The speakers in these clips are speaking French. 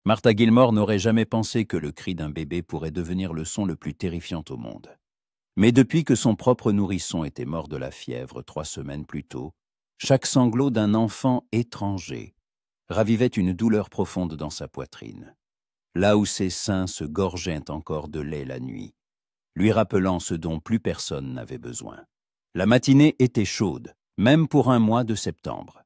Martha Gilmore n'aurait jamais pensé que le cri d'un bébé pourrait devenir le son le plus terrifiant au monde. Mais depuis que son propre nourrisson était mort de la fièvre 3 semaines plus tôt, chaque sanglot d'un enfant étranger ravivait une douleur profonde dans sa poitrine, là où ses seins se gorgeaient encore de lait la nuit, lui rappelant ce dont plus personne n'avait besoin. La matinée était chaude, même pour un mois de septembre.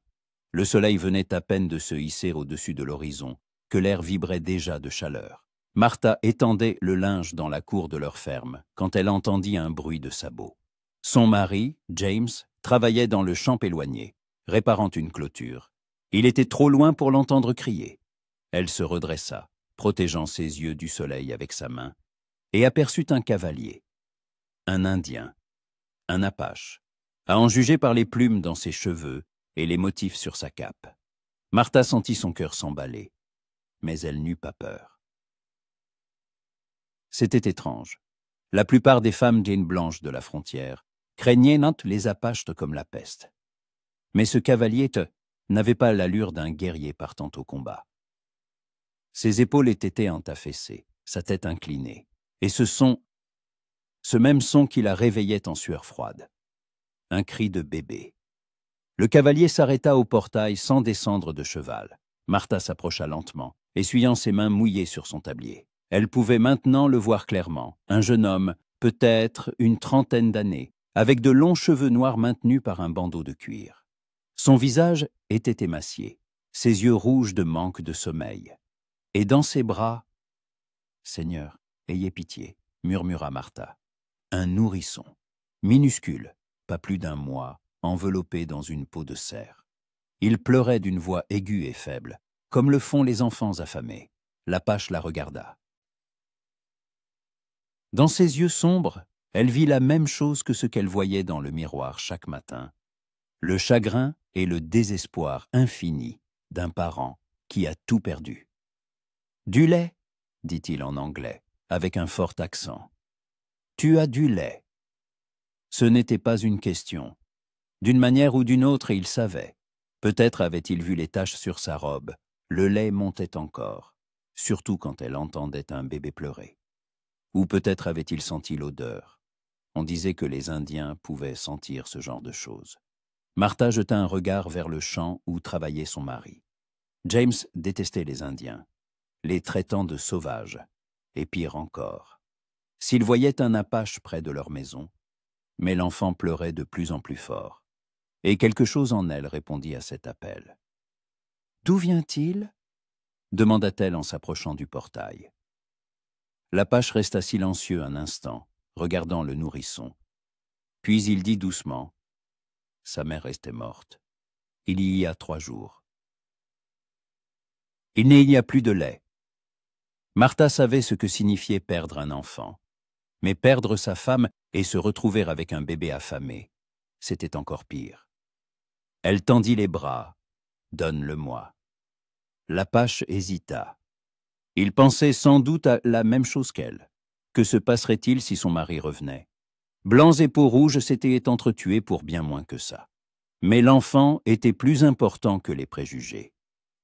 Le soleil venait à peine de se hisser au-dessus de l'horizon, que l'air vibrait déjà de chaleur. Martha étendait le linge dans la cour de leur ferme quand elle entendit un bruit de sabots. Son mari, James, travaillait dans le champ éloigné, réparant une clôture. Il était trop loin pour l'entendre crier. Elle se redressa, protégeant ses yeux du soleil avec sa main, et aperçut un cavalier, un Indien, un Apache, à en juger par les plumes dans ses cheveux et les motifs sur sa cape. Martha sentit son cœur s'emballer, mais elle n'eut pas peur. C'était étrange. La plupart des femmes jane blanches de la frontière craignaient les Apaches comme la peste. Mais ce cavalier n'avait pas l'allure d'un guerrier partant au combat. Ses épaules étaient entaffessées, sa tête inclinée, et ce même son qui la réveillait en sueur froide. Un cri de bébé. Le cavalier s'arrêta au portail sans descendre de cheval. Martha s'approcha lentement, essuyant ses mains mouillées sur son tablier. Elle pouvait maintenant le voir clairement. Un jeune homme, peut-être une trentaine d'années, avec de longs cheveux noirs maintenus par un bandeau de cuir. Son visage était émacié, ses yeux rouges de manque de sommeil. Et dans ses bras, « Seigneur, ayez pitié », murmura Martha. Un nourrisson, minuscule, pas plus d'un mois, enveloppé dans une peau de cerf. Il pleurait d'une voix aiguë et faible, comme le font les enfants affamés. L'Apache la regarda. Dans ses yeux sombres, elle vit la même chose que ce qu'elle voyait dans le miroir chaque matin. Le chagrin et le désespoir infini d'un parent qui a tout perdu. « Du lait ?» dit-il en anglais, avec un fort accent. « Tu as du lait. » Ce n'était pas une question. D'une manière ou d'une autre, il savait. Peut-être avait-il vu les taches sur sa robe. Le lait montait encore, surtout quand elle entendait un bébé pleurer. Ou peut-être avait-il senti l'odeur. On disait que les Indiens pouvaient sentir ce genre de choses. Martha jeta un regard vers le champ où travaillait son mari. James détestait les Indiens, les traitant de sauvages, et pire encore. S'il voyait un Apache près de leur maison, mais l'enfant pleurait de plus en plus fort. Et quelque chose en elle répondit à cet appel. « D'où vient-il » demanda-t-elle en s'approchant du portail. L'Apache resta silencieux un instant, regardant le nourrisson. Puis il dit doucement, « Sa mère restait morte. Il y a 3 jours. » Il n'y a plus de lait. Martha savait ce que signifiait perdre un enfant. Mais perdre sa femme et se retrouver avec un bébé affamé, c'était encore pire. Elle tendit les bras. « Donne-le-moi. » L'Apache hésita. Il pensait sans doute à la même chose qu'elle. Que se passerait-il si son mari revenait? Blancs et peaux rouges s'étaient entretués pour bien moins que ça. Mais l'enfant était plus important que les préjugés.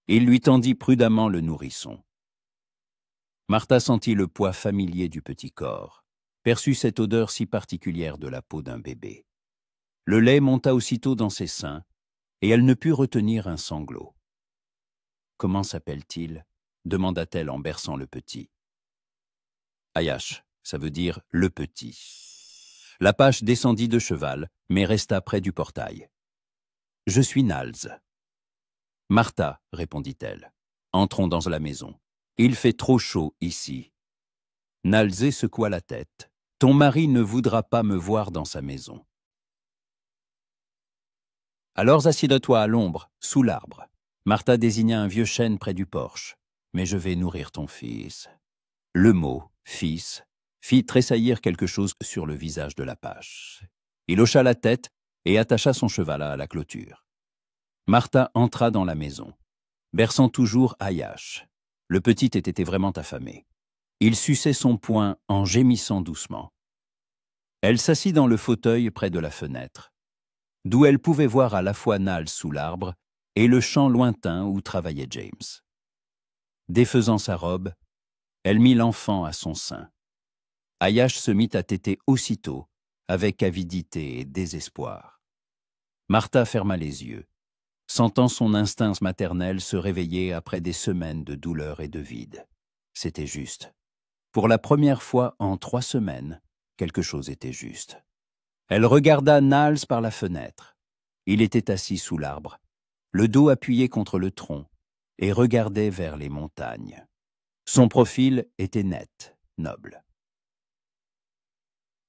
Il lui tendit prudemment le nourrisson. Martha sentit le poids familier du petit corps, perçut cette odeur si particulière de la peau d'un bébé. Le lait monta aussitôt dans ses seins, et elle ne put retenir un sanglot. « Comment s'appelle-t-il » demanda-t-elle en berçant le petit. « Ayash, ça veut dire « le petit ». L'Apache descendit de cheval, mais resta près du portail. « Je suis Nals. »« Martha, » répondit-elle. « Entrons dans la maison. Il fait trop chaud ici. » Nalzé secoua la tête. « Ton mari ne voudra pas me voir dans sa maison. » « Alors assieds-toi à l'ombre, sous l'arbre. » Martha désigna un vieux chêne près du porche. « Mais je vais nourrir ton fils. » Le mot « fils » fit tressaillir quelque chose sur le visage de l'Apache. Il hocha la tête et attacha son cheval à la clôture. Martha entra dans la maison, berçant toujours Ayash. Le petit était vraiment affamé. Il suçait son poing en gémissant doucement. Elle s'assit dans le fauteuil près de la fenêtre, d'où elle pouvait voir à la fois Nals sous l'arbre et le champ lointain où travaillait James. Défaisant sa robe, elle mit l'enfant à son sein. Ayash se mit à téter aussitôt, avec avidité et désespoir. Martha ferma les yeux, sentant son instinct maternel se réveiller après des semaines de douleur et de vide. C'était juste. Pour la première fois en 3 semaines, quelque chose était juste. Elle regarda Niles par la fenêtre. Il était assis sous l'arbre, le dos appuyé contre le tronc, et regardait vers les montagnes. Son profil était net, noble.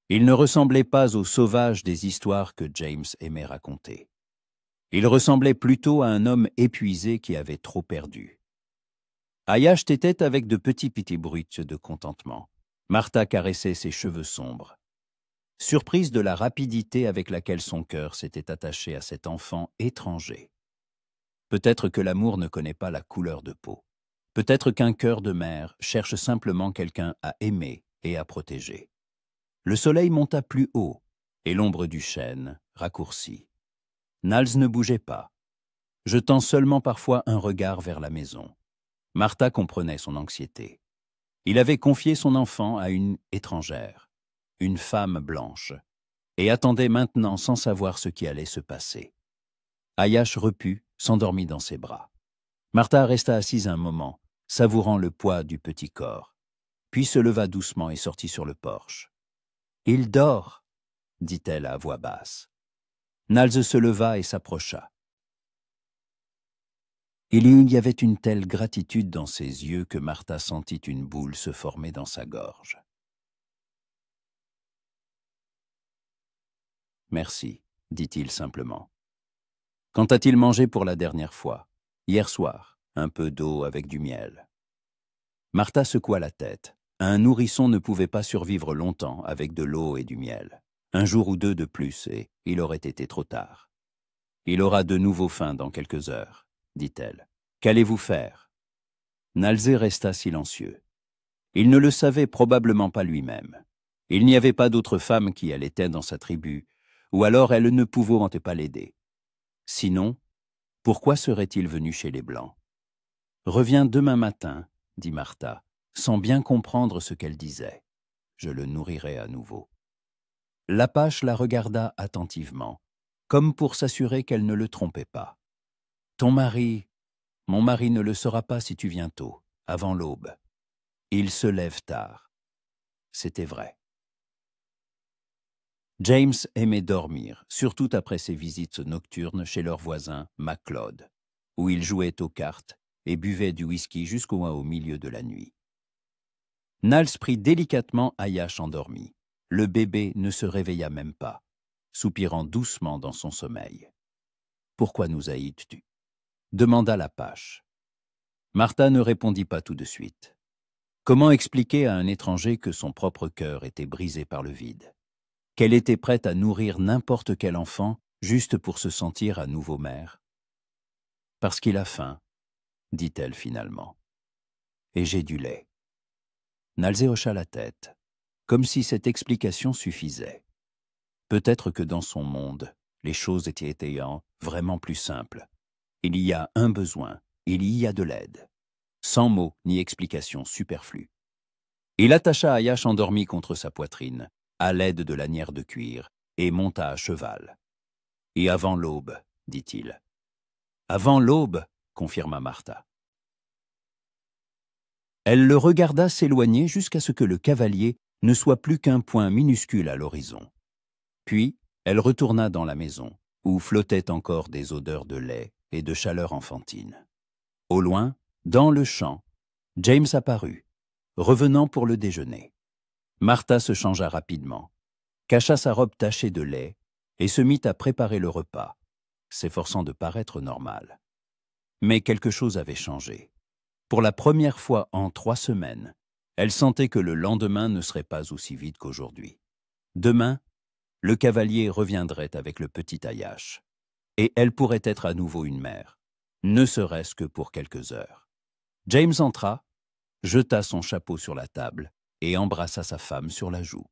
Il ne ressemblait pas au sauvage des histoires que James aimait raconter. Il ressemblait plutôt à un homme épuisé qui avait trop perdu. Ayash tétait avec de petits pitibruits de contentement. Martha caressait ses cheveux sombres. Surprise de la rapidité avec laquelle son cœur s'était attaché à cet enfant étranger. Peut-être que l'amour ne connaît pas la couleur de peau. Peut-être qu'un cœur de mère cherche simplement quelqu'un à aimer et à protéger. Le soleil monta plus haut, et l'ombre du chêne raccourcie. Niles ne bougeait pas, jetant seulement parfois un regard vers la maison. Martha comprenait son anxiété. Il avait confié son enfant à une étrangère, une femme blanche, et attendait maintenant sans savoir ce qui allait se passer. Ayash reput, s'endormit dans ses bras. Martha resta assise un moment, savourant le poids du petit corps, puis se leva doucement et sortit sur le porche. « Il dort !» dit-elle à voix basse. Niles se leva et s'approcha. Il y avait une telle gratitude dans ses yeux que Martha sentit une boule se former dans sa gorge. « Merci, dit-il simplement. Quand a-t-il mangé pour la dernière fois? Hier soir, un peu d'eau avec du miel. » Martha secoua la tête. Un nourrisson ne pouvait pas survivre longtemps avec de l'eau et du miel. Un jour ou 2 de plus et il aurait été trop tard. « Il aura de nouveau faim dans quelques heures, » dit-elle. « Qu'allez-vous faire ?» Nalzé resta silencieux. Il ne le savait probablement pas lui-même. Il n'y avait pas d'autre femme qui allait dans sa tribu, ou alors elle ne pouvait pas l'aider. Sinon, pourquoi serait-il venu chez les Blancs? « Reviens demain matin, » dit Martha, sans bien comprendre ce qu'elle disait. « Je le nourrirai à nouveau. » L'Apache la regarda attentivement, comme pour s'assurer qu'elle ne le trompait pas. « Ton mari, mon mari ne le saura pas si tu viens tôt, avant l'aube. Il se lève tard. » C'était vrai. James aimait dormir, surtout après ses visites nocturnes chez leur voisin MacLeod, où il jouait aux cartes et buvait du whisky jusqu'au milieu de la nuit. Niles prit délicatement Ayash endormi. Le bébé ne se réveilla même pas, soupirant doucement dans son sommeil. « Pourquoi nous haïs-tu » demanda l'Apache. Martha ne répondit pas tout de suite. Comment expliquer à un étranger que son propre cœur était brisé par le vide, qu'elle était prête à nourrir n'importe quel enfant juste pour se sentir à nouveau mère? « Parce qu'il a faim, » dit-elle finalement. « Et j'ai du lait. » Nalzé hocha la tête, comme si cette explication suffisait. Peut-être que dans son monde, les choses étaient vraiment plus simples. Il y a un besoin, il y a de l'aide. Sans mots ni explications superflues. Il attacha Ayash endormi contre sa poitrine, à l'aide de lanières de cuir, et monta à cheval. « Et avant l'aube, » dit-il. « Avant l'aube, » confirma Martha. Elle le regarda s'éloigner jusqu'à ce que le cavalier ne soit plus qu'un point minuscule à l'horizon. Puis, elle retourna dans la maison, où flottaient encore des odeurs de lait et de chaleur enfantine. Au loin, dans le champ, James apparut, revenant pour le déjeuner. Martha se changea rapidement, cacha sa robe tachée de lait et se mit à préparer le repas, s'efforçant de paraître normale. Mais quelque chose avait changé. Pour la première fois en 3 semaines, elle sentait que le lendemain ne serait pas aussi vite qu'aujourd'hui. Demain, le cavalier reviendrait avec le petit Ayash, et elle pourrait être à nouveau une mère, ne serait-ce que pour quelques heures. James entra, jeta son chapeau sur la table et embrassa sa femme sur la joue.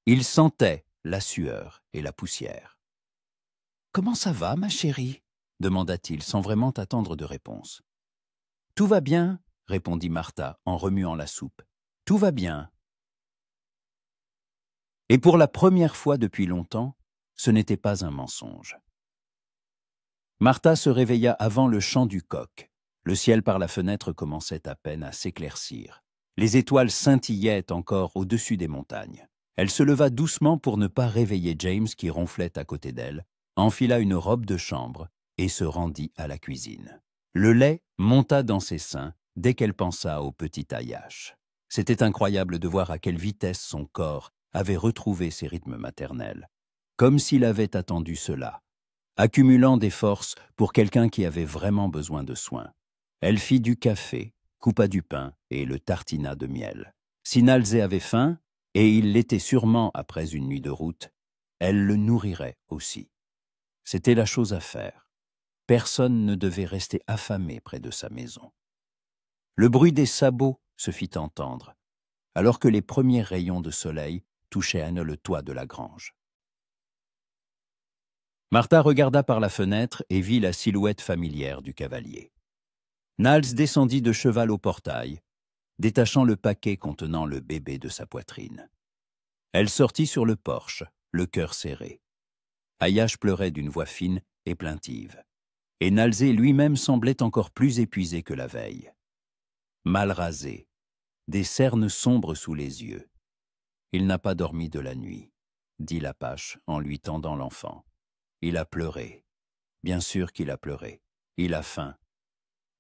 Il sentait la sueur et la poussière. « Comment ça va, ma chérie ?» demanda-t-il sans vraiment attendre de réponse. « Tout va bien, répondit Martha en remuant la soupe. Tout va bien. Et pour la première fois depuis longtemps, ce n'était pas un mensonge. Martha se réveilla avant le chant du coq. Le ciel par la fenêtre commençait à peine à s'éclaircir. Les étoiles scintillaient encore au-dessus des montagnes. Elle se leva doucement pour ne pas réveiller James qui ronflait à côté d'elle, enfila une robe de chambre et se rendit à la cuisine. Le lait monta dans ses seins dès qu'elle pensa au petit Ayash. C'était incroyable de voir à quelle vitesse son corps avait retrouvé ses rythmes maternels, comme s'il avait attendu cela, accumulant des forces pour quelqu'un qui avait vraiment besoin de soins. Elle fit du café, coupa du pain et le tartina de miel. Si Nalzé avait faim, et il l'était sûrement après une nuit de route, elle le nourrirait aussi. C'était la chose à faire. Personne ne devait rester affamé près de sa maison. Le bruit des sabots se fit entendre, alors que les premiers rayons de soleil touchaient à le toit de la grange. Martha regarda par la fenêtre et vit la silhouette familière du cavalier. Nals descendit de cheval au portail, détachant le paquet contenant le bébé de sa poitrine. Elle sortit sur le porche, le cœur serré. Ayash pleurait d'une voix fine et plaintive, et Nalzé lui-même semblait encore plus épuisé que la veille. Mal rasé, des cernes sombres sous les yeux. Il n'a pas dormi de la nuit, dit l'Apache en lui tendant l'enfant. Il a pleuré. Bien sûr qu'il a pleuré. Il a faim.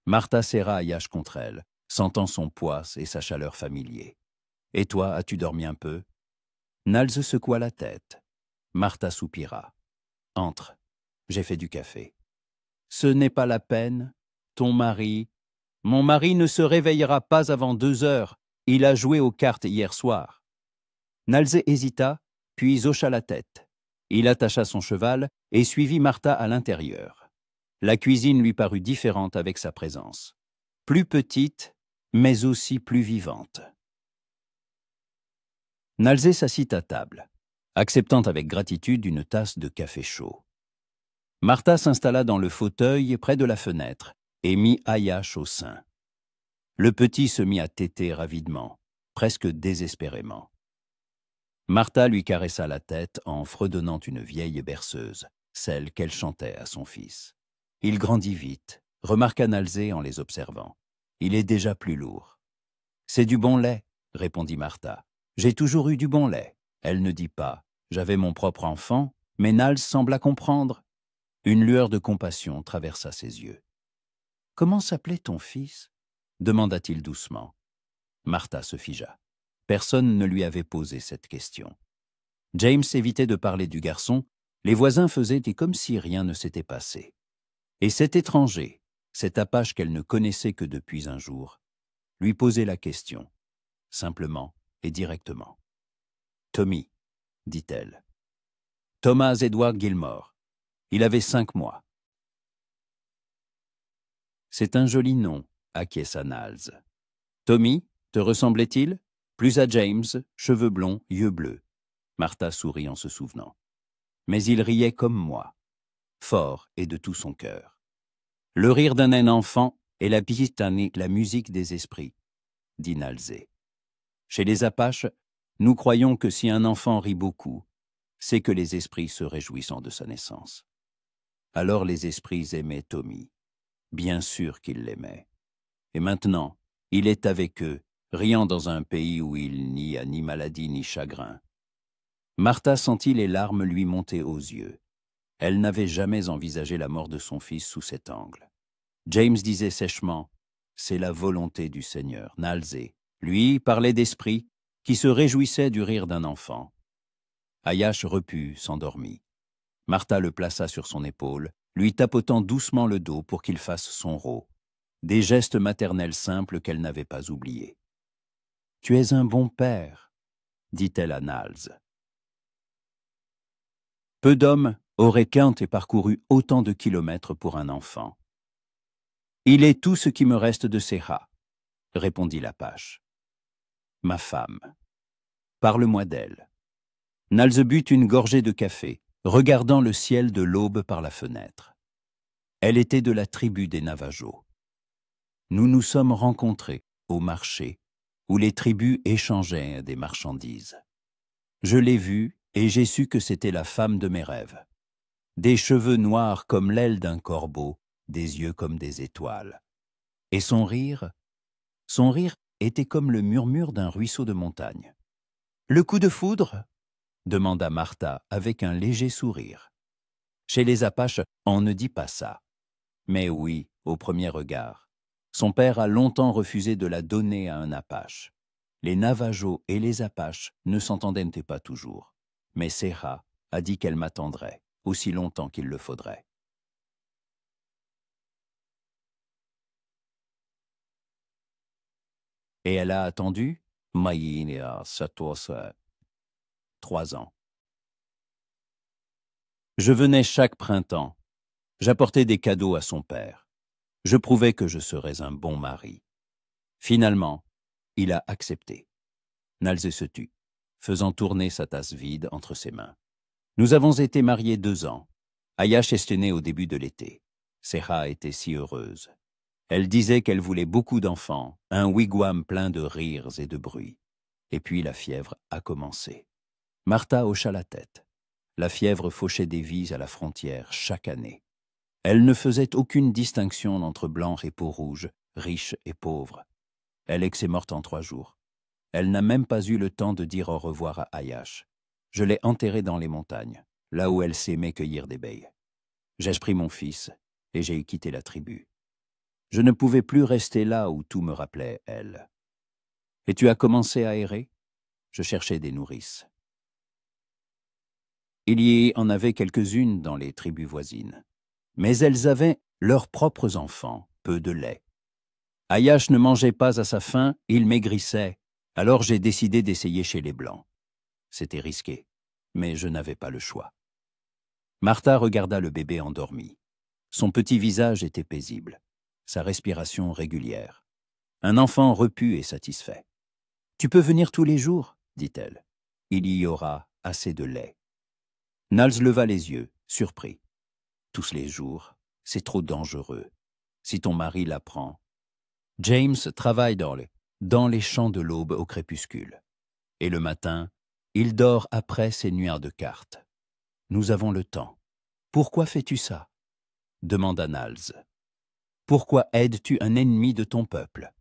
Martha serra Ayash contre elle, sentant son poids et sa chaleur familier. « Et toi, as-tu dormi un peu ?» Nals secoua la tête. Martha soupira. « Entre, j'ai fait du café. »« Ce n'est pas la peine. Ton mari... »« Mon mari ne se réveillera pas avant 2 heures. Il a joué aux cartes hier soir. » Nalzé hésita, puis hocha la tête. Il attacha son cheval et suivit Martha à l'intérieur. La cuisine lui parut différente avec sa présence. Plus petite, mais aussi plus vivante. Nalzé s'assit à table, acceptant avec gratitude une tasse de café chaud. Martha s'installa dans le fauteuil près de la fenêtre et mit Ayash au sein. Le petit se mit à téter avidement, presque désespérément. Martha lui caressa la tête en fredonnant une vieille berceuse, celle qu'elle chantait à son fils. Il grandit vite, remarqua Nalzé en les observant. Il est déjà plus lourd. « C'est du bon lait, » répondit Martha. « J'ai toujours eu du bon lait. » Elle ne dit pas. J'avais mon propre enfant, mais Nals sembla comprendre. Une lueur de compassion traversa ses yeux. « Comment s'appelait ton fils ?» demanda-t-il doucement. Martha se figea. Personne ne lui avait posé cette question. James évitait de parler du garçon, les voisins faisaient comme si rien ne s'était passé. Et cet étranger, cet Apache qu'elle ne connaissait que depuis un jour, lui posait la question, simplement et directement. « Tommy, » dit-elle. « Thomas Edward Gilmore. Il avait 5 mois. » « C'est un joli nom, » acquiesça Nals. « Tommy, te ressemblait-il ? Plus à James, cheveux blonds, yeux bleus. » Martha sourit en se souvenant. « Mais il riait comme moi, fort et de tout son cœur. Le rire d'un nain enfant est la pitanie, la musique des esprits, » dit Nalzé. « Chez les Apaches, nous croyons que si un enfant rit beaucoup, c'est que les esprits se réjouissent de sa naissance. » Alors les esprits aimaient Tommy. Bien sûr qu'ils l'aimaient. Et maintenant, il est avec eux, riant dans un pays où il n'y a ni maladie ni chagrin. Martha sentit les larmes lui monter aux yeux. Elle n'avait jamais envisagé la mort de son fils sous cet angle. James disait sèchement, « C'est la volonté du Seigneur. » Nalzé, lui, parlait d'esprit, qui se réjouissait du rire d'un enfant. Ayash reput, s'endormit. Martha le plaça sur son épaule, lui tapotant doucement le dos pour qu'il fasse son rot. Des gestes maternels simples qu'elle n'avait pas oubliés. « Tu es un bon père, » dit-elle à Nals. Peu d'hommes auraient quint et parcouru autant de kilomètres pour un enfant. « Il est tout ce qui me reste de Seha, » répondit l'Apache. « Ma femme. Parle-moi d'elle. » Nals but une gorgée de café, regardant le ciel de l'aube par la fenêtre. Elle était de la tribu des Navajos. nous nous sommes rencontrés au marché, où les tribus échangeaient des marchandises. Je l'ai vue et j'ai su que c'était la femme de mes rêves. Des cheveux noirs comme l'aile d'un corbeau, des yeux comme des étoiles. Et son rire était comme le murmure d'un ruisseau de montagne. « Le coup de foudre ?» demanda Martha avec un léger sourire. Chez les Apaches, on ne dit pas ça. Mais oui, au premier regard. Son père a longtemps refusé de la donner à un Apache. Les Navajos et les Apaches ne s'entendaient pas toujours. Mais Serra a dit qu'elle m'attendrait aussi longtemps qu'il le faudrait. Et elle a attendu 3 ans. Je venais chaque printemps. J'apportais des cadeaux à son père. Je prouvais que je serais un bon mari. Finalement, il a accepté. Nalzé se tut, faisant tourner sa tasse vide entre ses mains. Nous avons été mariés 2 ans. Ayash est née au début de l'été. Serra était si heureuse. Elle disait qu'elle voulait beaucoup d'enfants, un wigwam plein de rires et de bruit. Et puis la fièvre a commencé. Martha hocha la tête. La fièvre fauchait des vies à la frontière chaque année. Elle ne faisait aucune distinction entre blancs et peau rouge, riches et pauvres. Alex est morte en 3 jours. Elle n'a même pas eu le temps de dire au revoir à Ayash. Je l'ai enterrée dans les montagnes, là où elle s'aimait cueillir des baies. J'ai pris mon fils et j'ai quitté la tribu. Je ne pouvais plus rester là où tout me rappelait elle. Et tu as commencé à errer? Je cherchais des nourrices. Il y en avait quelques-unes dans les tribus voisines. Mais elles avaient leurs propres enfants, peu de lait. Ayash ne mangeait pas à sa faim, il maigrissait. Alors j'ai décidé d'essayer chez les Blancs. C'était risqué, mais je n'avais pas le choix. Martha regarda le bébé endormi. Son petit visage était paisible, sa respiration régulière. Un enfant repu et satisfait. « Tu peux venir tous les jours ?» dit-elle. « Il y aura assez de lait. » Nals leva les yeux, surpris. « Tous les jours, c'est trop dangereux. Si ton mari l'apprend. » James travaille dans les champs de l'aube au crépuscule. Et le matin, il dort après ses nuits de cartes. Nous avons le temps. Pourquoi fais-tu ça? Demanda Nals. Pourquoi aides-tu un ennemi de ton peuple?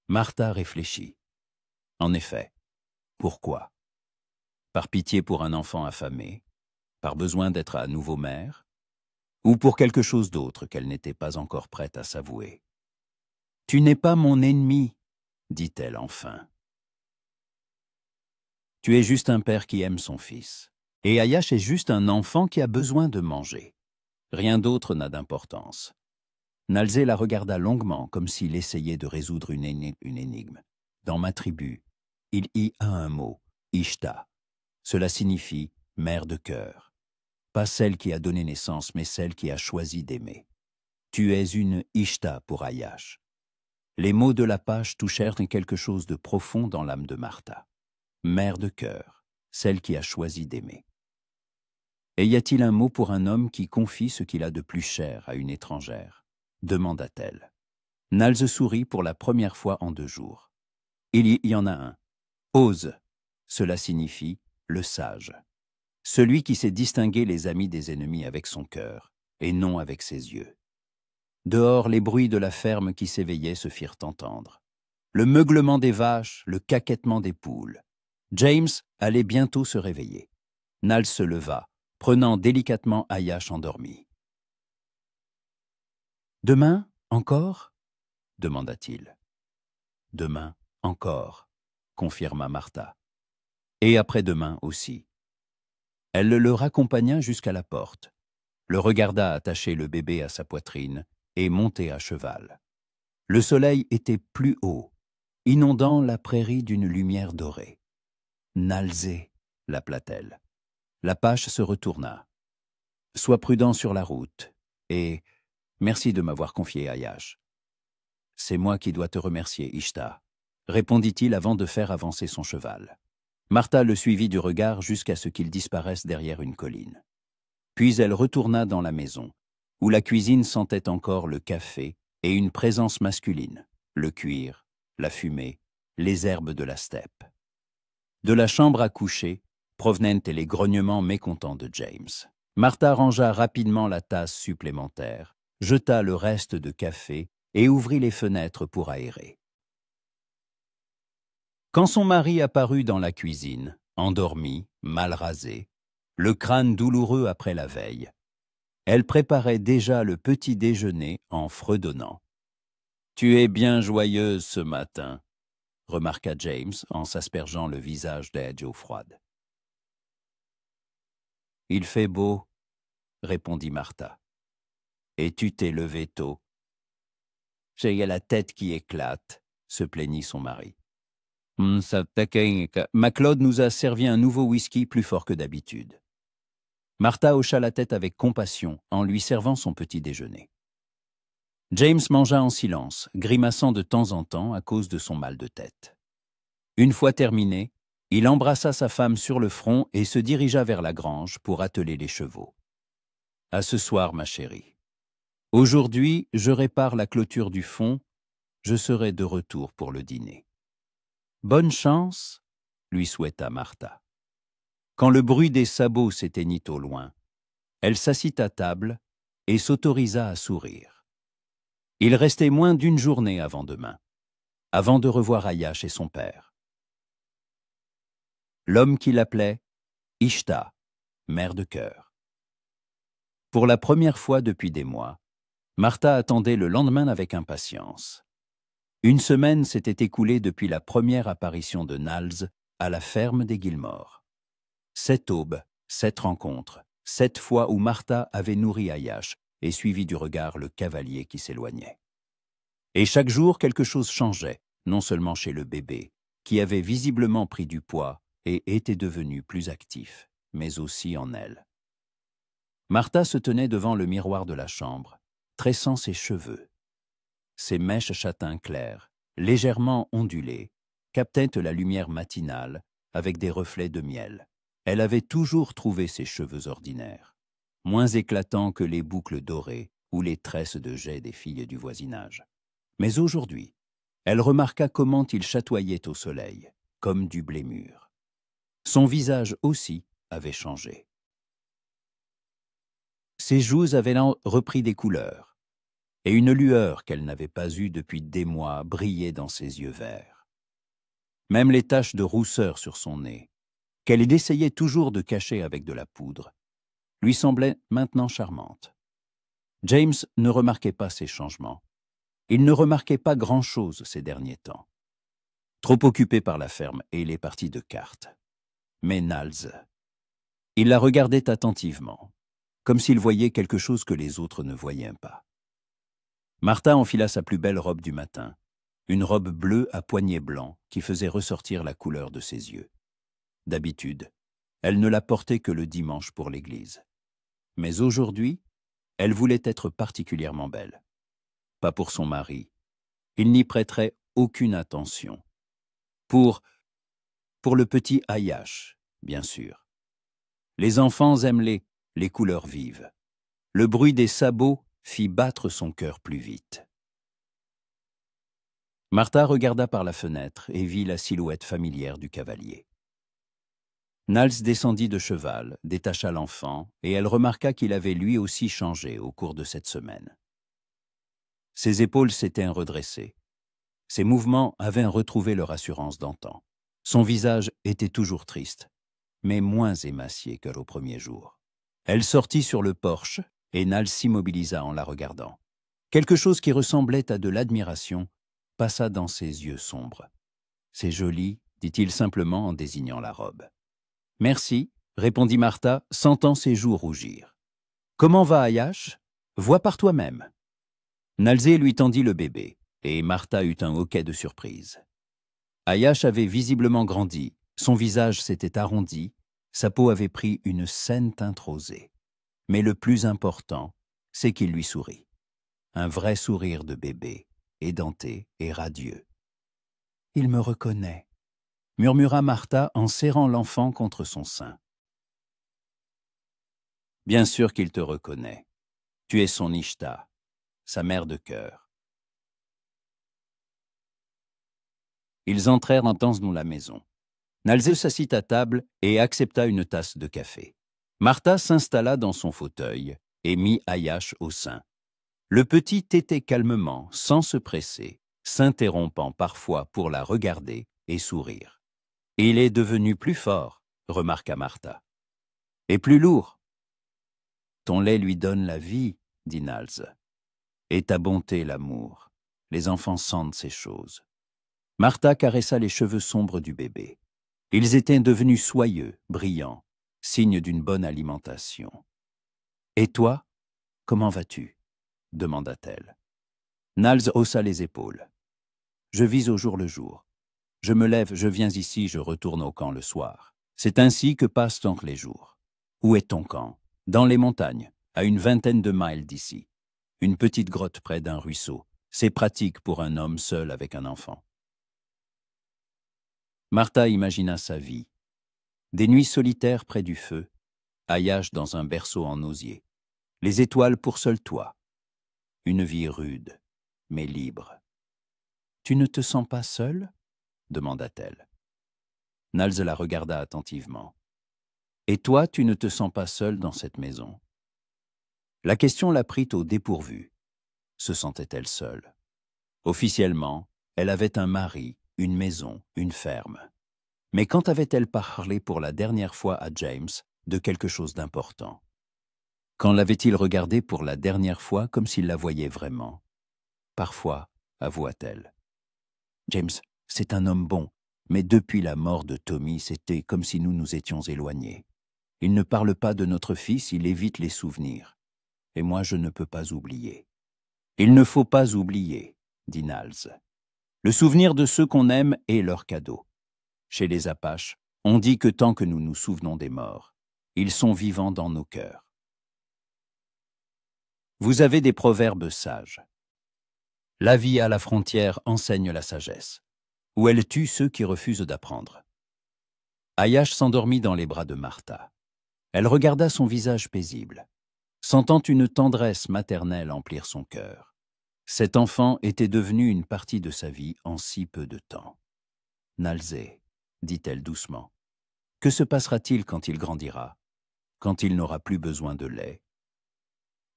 Martha réfléchit. En effet, pourquoi? Par pitié pour un enfant affamé? Par besoin d'être à nouveau mère? Ou pour quelque chose d'autre qu'elle n'était pas encore prête à s'avouer? Tu n'es pas mon ennemi, dit-elle enfin. Tu es juste un père qui aime son fils. Et Ayash est juste un enfant qui a besoin de manger. Rien d'autre n'a d'importance. Nalzé la regarda longuement, comme s'il essayait de résoudre une énigme. Dans ma tribu, il y a un mot, Ishta. Cela signifie mère de cœur. Pas celle qui a donné naissance, mais celle qui a choisi d'aimer. Tu es une Ishta pour Ayash. Les mots de l'Apache touchèrent quelque chose de profond dans l'âme de Martha. Mère de cœur, celle qui a choisi d'aimer. Et y a-t-il un mot pour un homme qui confie ce qu'il a de plus cher à une étrangère? Demanda-t-elle. Nals sourit pour la première fois en 2 jours. Il y en a un. Ose. Cela signifie le sage. Celui qui sait distinguer les amis des ennemis avec son cœur, et non avec ses yeux. Dehors, les bruits de la ferme qui s'éveillait se firent entendre. Le meuglement des vaches, le caquettement des poules. James allait bientôt se réveiller. Nals se leva, prenant délicatement Ayash endormi. « Demain, encore ?» demanda-t-il. « Demain, encore », confirma Martha. « Et après-demain aussi. » Elle le raccompagna jusqu'à la porte, le regarda attacher le bébé à sa poitrine et monter à cheval. Le soleil était plus haut, inondant la prairie d'une lumière dorée. « Nalzé » l'appela-t-elle. L'Apache se retourna. « Sois prudent sur la route, et merci de m'avoir confié Ayash. »« C'est moi qui dois te remercier, Ishta, » répondit-il avant de faire avancer son cheval. Martha le suivit du regard jusqu'à ce qu'il disparaisse derrière une colline. Puis elle retourna dans la maison, où la cuisine sentait encore le café et une présence masculine, le cuir, la fumée, les herbes de la steppe. De la chambre à coucher provenaient les grognements mécontents de James. Martha rangea rapidement la tasse supplémentaire, jeta le reste de café et ouvrit les fenêtres pour aérer. Quand son mari apparut dans la cuisine, endormi, mal rasé, le crâne douloureux après la veille, elle préparait déjà le petit déjeuner en fredonnant. « Tu es bien joyeuse ce matin », remarqua James en s'aspergeant le visage d'Edge eau froide. « Il fait beau », répondit Martha. « Et tu t'es levé tôt. »« J'ai la tête qui éclate », se plaignit son mari. « McLeod nous a servi un nouveau whisky plus fort que d'habitude. » Martha hocha la tête avec compassion en lui servant son petit déjeuner. James mangea en silence, grimaçant de temps en temps à cause de son mal de tête. Une fois terminé, il embrassa sa femme sur le front et se dirigea vers la grange pour atteler les chevaux. « À ce soir, ma chérie. Aujourd'hui, je répare la clôture du fond, je serai de retour pour le dîner. » « Bonne chance » lui souhaita Martha. Quand le bruit des sabots s'éteignit au loin, elle s'assit à table et s'autorisa à sourire. Il restait moins d'une journée avant demain, avant de revoir Ayash et son père. L'homme qui l'appelait, Ishta, mère de cœur. Pour la première fois depuis des mois, Martha attendait le lendemain avec impatience. Une semaine s'était écoulée depuis la première apparition de Nals à la ferme des Gilmore. 7 aubes, 7 rencontres, 7 fois où Martha avait nourri Ayash et suivi du regard le cavalier qui s'éloignait. Et chaque jour, quelque chose changeait, non seulement chez le bébé, qui avait visiblement pris du poids et était devenu plus actif, mais aussi en elle. Martha se tenait devant le miroir de la chambre, tressant ses cheveux. Ses mèches châtain clair, légèrement ondulées, captaient la lumière matinale avec des reflets de miel. Elle avait toujours trouvé ses cheveux ordinaires, moins éclatants que les boucles dorées ou les tresses de jais des filles du voisinage. Mais aujourd'hui, elle remarqua comment il chatoyait au soleil, comme du blé mûr. Son visage aussi avait changé. Ses joues avaient repris des couleurs, et une lueur qu'elle n'avait pas eue depuis des mois brillait dans ses yeux verts. Même les taches de rousseur sur son nez, qu'elle essayait toujours de cacher avec de la poudre, lui semblaient maintenant charmantes. James ne remarquait pas ces changements. Il ne remarquait pas grand-chose ces derniers temps. Trop occupé par la ferme et les parties de cartes. Mais Nals, il la regardait attentivement, comme s'il voyait quelque chose que les autres ne voyaient pas. Martha enfila sa plus belle robe du matin, une robe bleue à poignets blancs qui faisait ressortir la couleur de ses yeux. D'habitude, elle ne la portait que le dimanche pour l'église. Mais aujourd'hui, elle voulait être particulièrement belle. Pas pour son mari. Il n'y prêterait aucune attention. Pour le petit Ayash, bien sûr. Les enfants aiment les couleurs vives. Le bruit des sabots fit battre son cœur plus vite. Martha regarda par la fenêtre et vit la silhouette familière du cavalier. Nals descendit de cheval, détacha l'enfant, et elle remarqua qu'il avait lui aussi changé au cours de cette semaine. Ses épaules s'étaient redressées. Ses mouvements avaient retrouvé leur assurance d'antan. Son visage était toujours triste, mais moins émacié qu'au premier jour. Elle sortit sur le porche, et Nals s'immobilisa en la regardant. Quelque chose qui ressemblait à de l'admiration passa dans ses yeux sombres. « C'est joli », dit-il simplement en désignant la robe. « Merci », répondit Martha, sentant ses joues rougir. « Comment va Ayash ? Vois par toi-même. » Nalzé lui tendit le bébé, et Martha eut un hoquet de surprise. Ayash avait visiblement grandi, son visage s'était arrondi, sa peau avait pris une saine teinte rosée. Mais le plus important, c'est qu'il lui sourit. Un vrai sourire de bébé, édenté et radieux. « Il me reconnaît », murmura Martha en serrant l'enfant contre son sein. « Bien sûr qu'il te reconnaît. Tu es son Ishta, sa mère de cœur. Ils entrèrent dans la maison. Nalze s'assit à table et accepta une tasse de café. Martha s'installa dans son fauteuil et mit Ayash au sein. Le petit tétait calmement, sans se presser, s'interrompant parfois pour la regarder et sourire. « Il est devenu plus fort, » remarqua Martha. « Et plus lourd. »« Ton lait lui donne la vie, » dit Nalze. « Et ta bonté l'amour. Les enfants sentent ces choses. » Martha caressa les cheveux sombres du bébé. Ils étaient devenus soyeux, brillants, signe d'une bonne alimentation. « Et toi, comment vas-tu » demanda-t-elle. Nalze haussa les épaules. « Je vis au jour le jour. Je me lève, je viens ici, je retourne au camp le soir. C'est ainsi que passent donc les jours. Où est ton camp ? Dans les montagnes, à une vingtaine de miles d'ici. Une petite grotte près d'un ruisseau. C'est pratique pour un homme seul avec un enfant. » Martha imagina sa vie. Des nuits solitaires près du feu, Ayash dans un berceau en osier, les étoiles pour seul toit. Une vie rude, mais libre. « Tu ne te sens pas seule » demanda-t-elle. Nalze la regarda attentivement. « Et toi, tu ne te sens pas seule dans cette maison » La question la prit au dépourvu. Se sentait-elle seule? Officiellement, elle avait un mari, une maison, une ferme. Mais quand avait-elle parlé pour la dernière fois à James de quelque chose d'important? Quand l'avait-il regardée pour la dernière fois comme s'il la voyait vraiment? Parfois, avoua-t-elle. James, c'est un homme bon, mais depuis la mort de Tommy, c'était comme si nous nous étions éloignés. Il ne parle pas de notre fils, il évite les souvenirs. Et moi, je ne peux pas oublier. Il ne faut pas oublier, dit Nalze. Le souvenir de ceux qu'on aime est leur cadeau. Chez les Apaches, on dit que tant que nous nous souvenons des morts, ils sont vivants dans nos cœurs. Vous avez des proverbes sages. La vie à la frontière enseigne la sagesse, ou elle tue ceux qui refusent d'apprendre. Ayash s'endormit dans les bras de Martha. Elle regarda son visage paisible, sentant une tendresse maternelle emplir son cœur. Cet enfant était devenu une partie de sa vie en si peu de temps. « Nalze, » dit-elle doucement, « que se passera-t-il quand il grandira, quand il n'aura plus besoin de lait ?»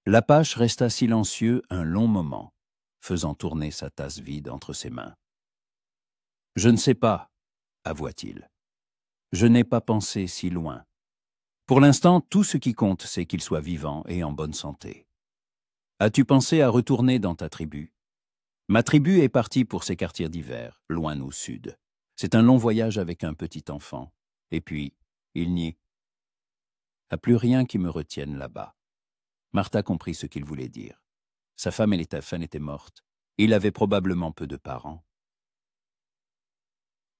L'Apache resta silencieux un long moment, faisant tourner sa tasse vide entre ses mains. « Je ne sais pas, » avoua-t-il. « Je n'ai pas pensé si loin. Pour l'instant, tout ce qui compte, c'est qu'il soit vivant et en bonne santé. As-tu pensé à retourner dans ta tribu? Ma tribu est partie pour ses quartiers d'hiver, loin au sud. C'est un long voyage avec un petit enfant. Et puis, il n'y a plus rien qui me retienne là-bas. » Martha comprit ce qu'il voulait dire. Sa femme était morte. Il avait probablement peu de parents.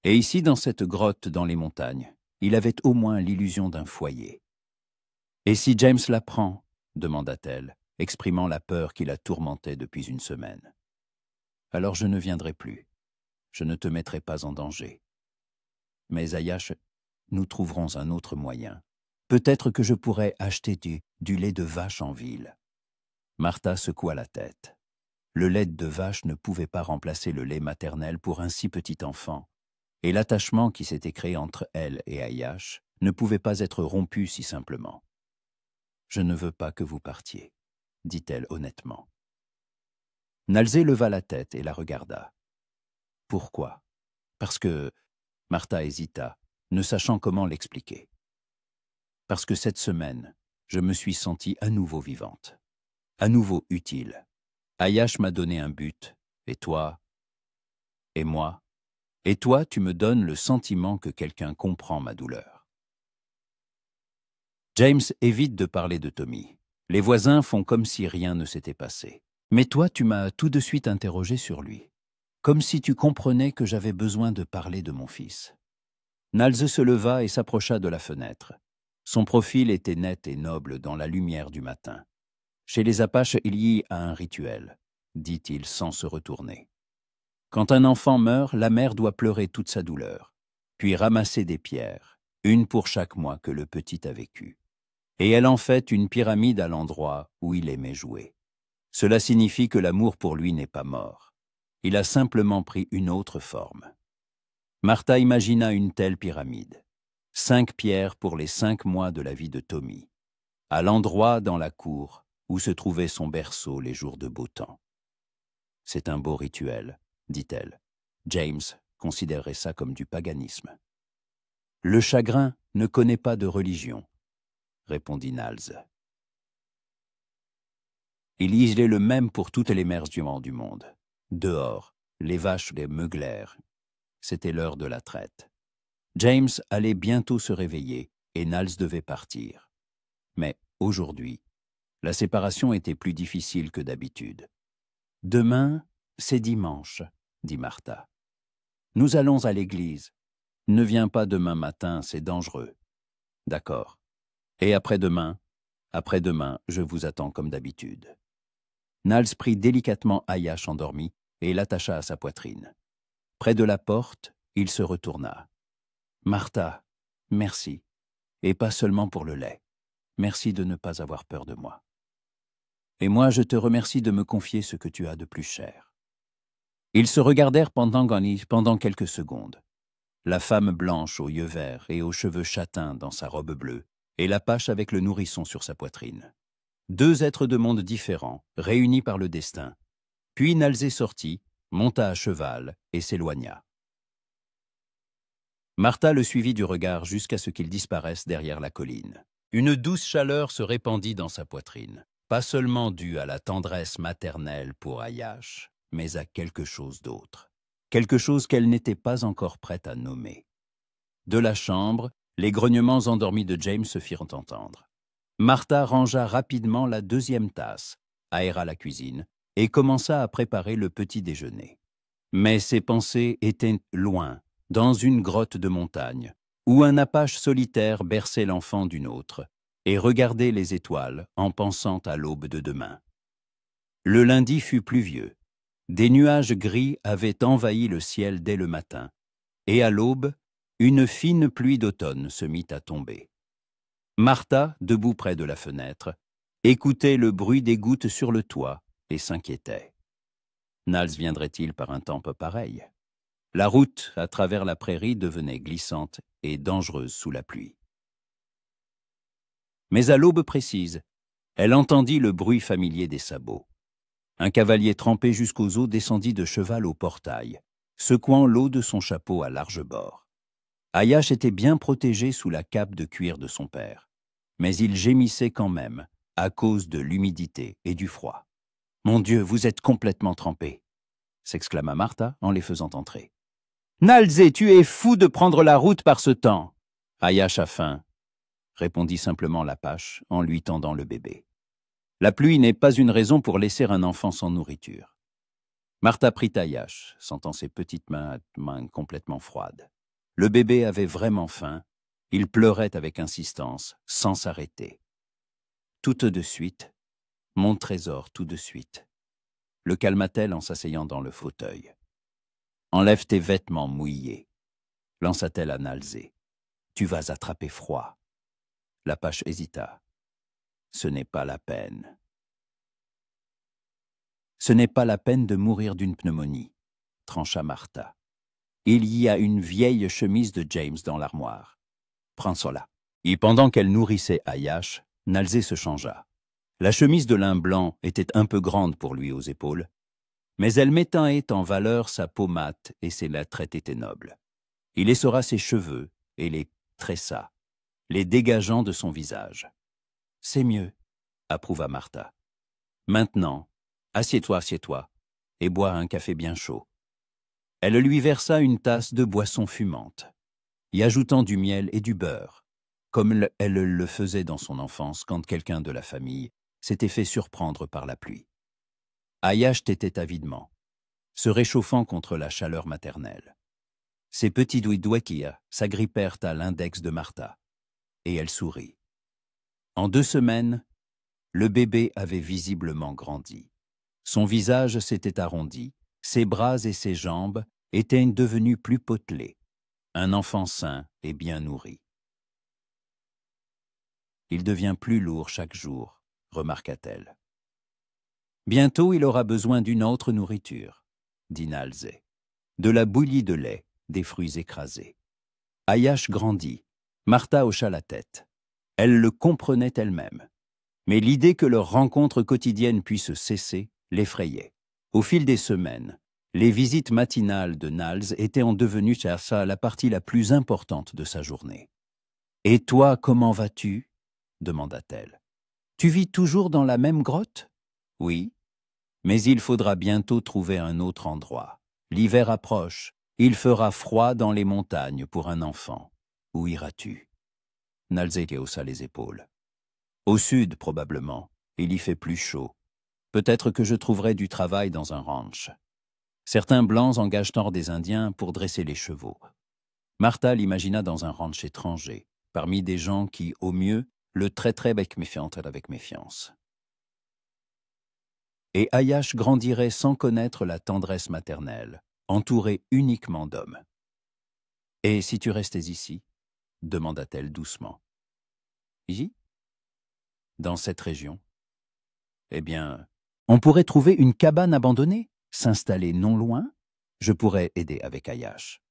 Et ici, dans cette grotte dans les montagnes, il avait au moins l'illusion d'un foyer. « Et si James l'apprend ?» demanda-t-elle, exprimant la peur qui la tourmentait depuis une semaine. « Alors je ne viendrai plus. Je ne te mettrai pas en danger. Mais Ayash, nous trouverons un autre moyen. Peut-être que je pourrais acheter du lait de vache en ville. » Martha secoua la tête. Le lait de vache ne pouvait pas remplacer le lait maternel pour un si petit enfant, et l'attachement qui s'était créé entre elle et Ayash ne pouvait pas être rompu si simplement. « Je ne veux pas que vous partiez, » dit-elle honnêtement. Nalze leva la tête et la regarda. « Pourquoi ? Parce que... » Martha hésita, ne sachant comment l'expliquer. « Parce que cette semaine, je me suis sentie à nouveau vivante, à nouveau utile. Ayash m'a donné un but, et toi, et moi, et toi, tu me donnes le sentiment que quelqu'un comprend ma douleur. » James évite de parler de Tommy. Les voisins font comme si rien ne s'était passé. Mais toi, tu m'as tout de suite interrogé sur lui. Comme si tu comprenais que j'avais besoin de parler de mon fils. Nalze se leva et s'approcha de la fenêtre. Son profil était net et noble dans la lumière du matin. Chez les Apaches, il y a un rituel, dit-il sans se retourner. Quand un enfant meurt, la mère doit pleurer toute sa douleur, puis ramasser des pierres, une pour chaque mois que le petit a vécu. Et elle en fait une pyramide à l'endroit où il aimait jouer. Cela signifie que l'amour pour lui n'est pas mort. Il a simplement pris une autre forme. Martha imagina une telle pyramide. 5 pierres pour les 5 mois de la vie de Tommy, à l'endroit dans la cour où se trouvait son berceau les jours de beau temps. « C'est un beau rituel, dit-elle. James considérait ça comme du paganisme. « Le chagrin ne connaît pas de religion, répondit Niles. Il est le même pour toutes les mers du monde. Dehors, les vaches les meuglèrent. C'était l'heure de la traite. James allait bientôt se réveiller et Niles devait partir. Mais aujourd'hui, la séparation était plus difficile que d'habitude. « Demain, c'est dimanche, dit Martha. Nous allons à l'église. Ne viens pas demain matin, c'est dangereux. D'accord. Et après-demain, je vous attends comme d'habitude. Niles prit délicatement Ayash endormi et l'attacha à sa poitrine. Près de la porte, il se retourna. Martha, merci. Et pas seulement pour le lait. Merci de ne pas avoir peur de moi. Et moi, je te remercie de me confier ce que tu as de plus cher. Ils se regardèrent pendant quelques secondes. La femme blanche aux yeux verts et aux cheveux châtains dans sa robe bleue, et l'Apache avec le nourrisson sur sa poitrine. 2 êtres de monde différents, réunis par le destin. Puis Nalzé sortit, monta à cheval et s'éloigna. Martha le suivit du regard jusqu'à ce qu'il disparaisse derrière la colline. Une douce chaleur se répandit dans sa poitrine, pas seulement due à la tendresse maternelle pour Ayash, mais à quelque chose d'autre. Quelque chose qu'elle n'était pas encore prête à nommer. De la chambre, les grognements endormis de James se firent entendre. Martha rangea rapidement la 2e tasse, aéra la cuisine et commença à préparer le petit déjeuner. Mais ses pensées étaient loin, dans une grotte de montagne, où un Apache solitaire berçait l'enfant d'une autre et regardait les étoiles en pensant à l'aube de demain. Le lundi fut pluvieux. Des nuages gris avaient envahi le ciel dès le matin, et à l'aube, une fine pluie d'automne se mit à tomber. Martha, debout près de la fenêtre, écoutait le bruit des gouttes sur le toit et s'inquiétait. Niles viendrait-il par un temps pareil? La route à travers la prairie devenait glissante et dangereuse sous la pluie. Mais à l'aube précise, elle entendit le bruit familier des sabots. Un cavalier trempé jusqu'aux os descendit de cheval au portail, secouant l'eau de son chapeau à large bord. Ayash était bien protégé sous la cape de cuir de son père, mais il gémissait quand même à cause de l'humidité et du froid. « Mon Dieu, vous êtes complètement trempé !» s'exclama Martha en les faisant entrer. « Nalzé, tu es fou de prendre la route par ce temps !»« Ayash a faim », répondit simplement l'Apache en lui tendant le bébé. La pluie n'est pas une raison pour laisser un enfant sans nourriture. Martha prit Ayash, sentant ses petites mains complètement froides. Le bébé avait vraiment faim. Il pleurait avec insistance, sans s'arrêter. Tout de suite, mon trésor, tout de suite, le calma-t-elle en s'asseyant dans le fauteuil. Enlève tes vêtements mouillés, lança-t-elle à Nalzé. Tu vas attraper froid. L'Apache hésita. Ce n'est pas la peine. Ce n'est pas la peine de mourir d'une pneumonie, trancha Martha. Il y a une vieille chemise de James dans l'armoire. Prends cela. Et pendant qu'elle nourrissait Ayash, Nalzé se changea. La chemise de lin blanc était un peu grande pour lui aux épaules, mais elle mettait en valeur sa peau mate et ses traits étaient nobles. Il essora ses cheveux et les tressa, les dégageant de son visage. « C'est mieux, » approuva Martha. « Maintenant, assieds-toi, et bois un café bien chaud. » Elle lui versa une tasse de boisson fumante, y ajoutant du miel et du beurre, comme elle le faisait dans son enfance quand quelqu'un de la famille s'était fait surprendre par la pluie. Ayash tétait avidement, se réchauffant contre la chaleur maternelle. Ses petits doigts s'agrippèrent à l'index de Martha, et elle sourit. En 2 semaines, le bébé avait visiblement grandi. Son visage s'était arrondi, ses bras et ses jambes étaient devenus plus potelés. Un enfant sain et bien nourri. Il devient plus lourd chaque jour, remarqua-t-elle. Bientôt, il aura besoin d'une autre nourriture, dit Nalzé. De la bouillie de lait des fruits écrasés. Ayash grandit. Martha hocha la tête. Elle le comprenait elle-même. Mais l'idée que leur rencontre quotidienne puisse cesser l'effrayait. Au fil des semaines, les visites matinales de Niles étaient en devenues la partie la plus importante de sa journée. « Et toi, comment vas-tu » demanda-t-elle. « Tu vis toujours dans la même grotte ?»« Oui, mais il faudra bientôt trouver un autre endroit. L'hiver approche, il fera froid dans les montagnes pour un enfant. Où iras-tu » Nalzeke haussa les épaules. « Au sud, probablement. Il y fait plus chaud. Peut-être que je trouverai du travail dans un ranch. Certains Blancs engagent hors des Indiens pour dresser les chevaux. » Martha l'imagina dans un ranch étranger, parmi des gens qui, au mieux, le traiteraient avec méfiance. Et Ayash grandirait sans connaître la tendresse maternelle, entouré uniquement d'hommes. « Et si tu restais ici » demanda-t-elle doucement. « Ici ? Dans cette région ? Eh bien, on pourrait trouver une cabane abandonnée, s'installer non loin. Je pourrais aider avec Ayash. »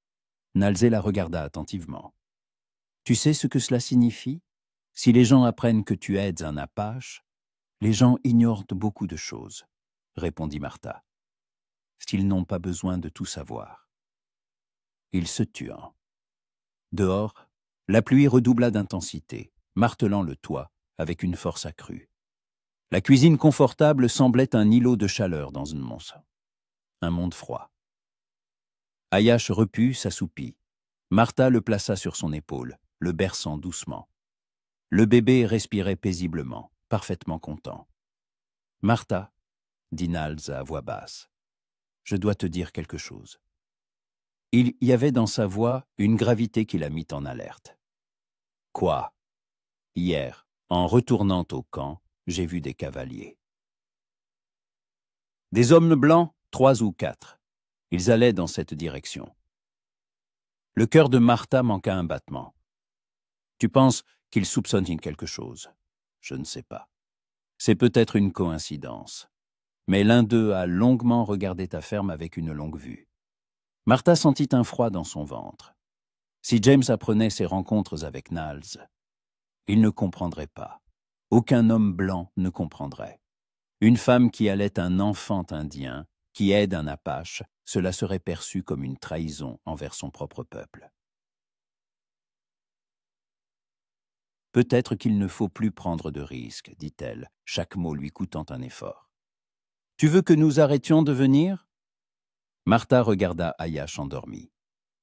Nalzé la regarda attentivement. « Tu sais ce que cela signifie ? Si les gens apprennent que tu aides un Apache, les gens ignorent beaucoup de choses, » répondit Martha. « S'ils n'ont pas besoin de tout savoir. » Ils se turent. Dehors, la pluie redoubla d'intensité, martelant le toit avec une force accrue. La cuisine confortable semblait un îlot de chaleur dans une monceau. Un monde froid. Ayash reput, s'assoupit. Martha le plaça sur son épaule, le berçant doucement. Le bébé respirait paisiblement, parfaitement content. « Martha, » dit Niles à voix basse, « je dois te dire quelque chose. » Il y avait dans sa voix une gravité qui la mit en alerte. « Quoi ?» Hier, en retournant au camp, j'ai vu des cavaliers. Des hommes blancs, 3 ou 4. Ils allaient dans cette direction. Le cœur de Martha manqua un battement. « Tu penses qu'ils soupçonnent quelque chose ? Je ne sais pas. C'est peut-être une coïncidence. Mais l'un d'eux a longuement regardé ta ferme avec une longue vue. » Martha sentit un froid dans son ventre. Si James apprenait ses rencontres avec Niles, il ne comprendrait pas. Aucun homme blanc ne comprendrait. Une femme qui allait un enfant indien, qui aide un Apache, cela serait perçu comme une trahison envers son propre peuple. « Peut-être qu'il ne faut plus prendre de risques, dit-elle, chaque mot lui coûtant un effort. « Tu veux que nous arrêtions de venir ?» Martha regarda Ayash endormi.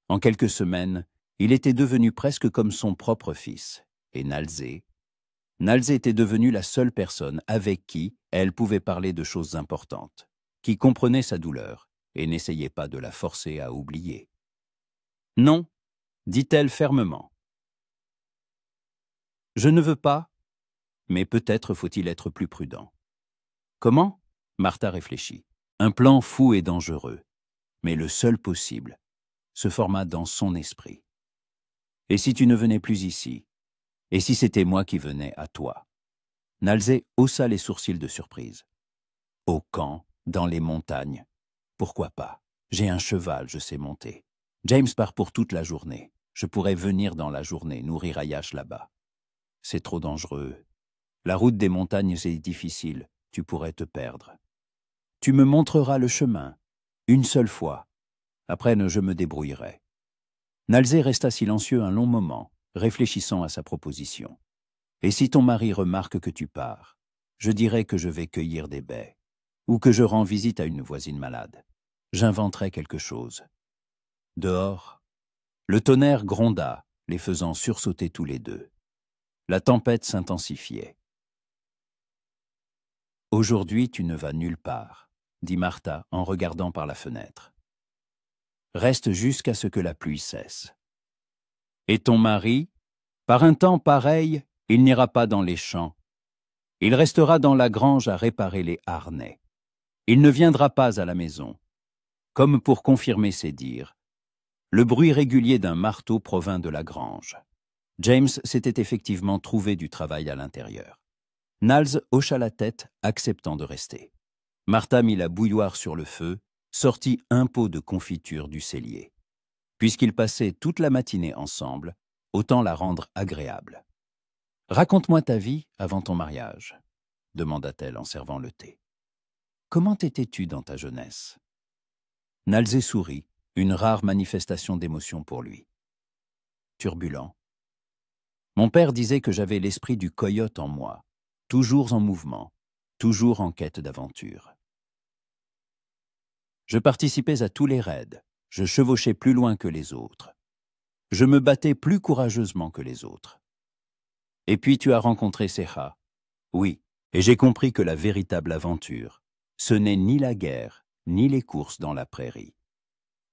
En quelques semaines, il était devenu presque comme son propre fils, et Nalzé était devenue la seule personne avec qui elle pouvait parler de choses importantes, qui comprenait sa douleur et n'essayait pas de la forcer à oublier. « Non, » dit-elle fermement. « Je ne veux pas, mais peut-être faut-il être plus prudent. » « Comment ?» Martha réfléchit. Un plan fou et dangereux, mais le seul possible, se forma dans son esprit. « Et si tu ne venais plus ici ? Et si c'était moi qui venais à toi ?» Nalzé haussa les sourcils de surprise. « Au camp, dans les montagnes. Pourquoi pas ? J'ai un cheval, je sais monter. James part pour toute la journée. Je pourrais venir dans la journée, nourrir Ayash là-bas. C'est trop dangereux. La route des montagnes est difficile, tu pourrais te perdre. Tu me montreras le chemin, une seule fois. Après, je me débrouillerai. » Nalzé resta silencieux un long moment, réfléchissant à sa proposition. « Et si ton mari remarque que tu pars, je dirai que je vais cueillir des baies, ou que je rends visite à une voisine malade. J'inventerai quelque chose. » Dehors, le tonnerre gronda, les faisant sursauter tous les deux. La tempête s'intensifiait. « Aujourd'hui, tu ne vas nulle part, » dit Martha en regardant par la fenêtre. « Reste jusqu'à ce que la pluie cesse. Et ton mari, par un temps pareil, il n'ira pas dans les champs. Il restera dans la grange à réparer les harnais. Il ne viendra pas à la maison. » Comme pour confirmer ses dires, le bruit régulier d'un marteau provint de la grange. James s'était effectivement trouvé du travail à l'intérieur. Niles hocha la tête, acceptant de rester. Martha mit la bouilloire sur le feu, sortit un pot de confiture du cellier. Puisqu'ils passaient toute la matinée ensemble, autant la rendre agréable. « Raconte-moi ta vie avant ton mariage, » demanda-t-elle en servant le thé. « Comment étais-tu dans ta jeunesse ?» Nalzé sourit, une rare manifestation d'émotion pour lui. Turbulent. Mon père disait que j'avais l'esprit du coyote en moi, toujours en mouvement, toujours en quête d'aventure. Je participais à tous les raids, je chevauchais plus loin que les autres. Je me battais plus courageusement que les autres. Et puis tu as rencontré Seha. Oui, et j'ai compris que la véritable aventure, ce n'est ni la guerre, ni les courses dans la prairie.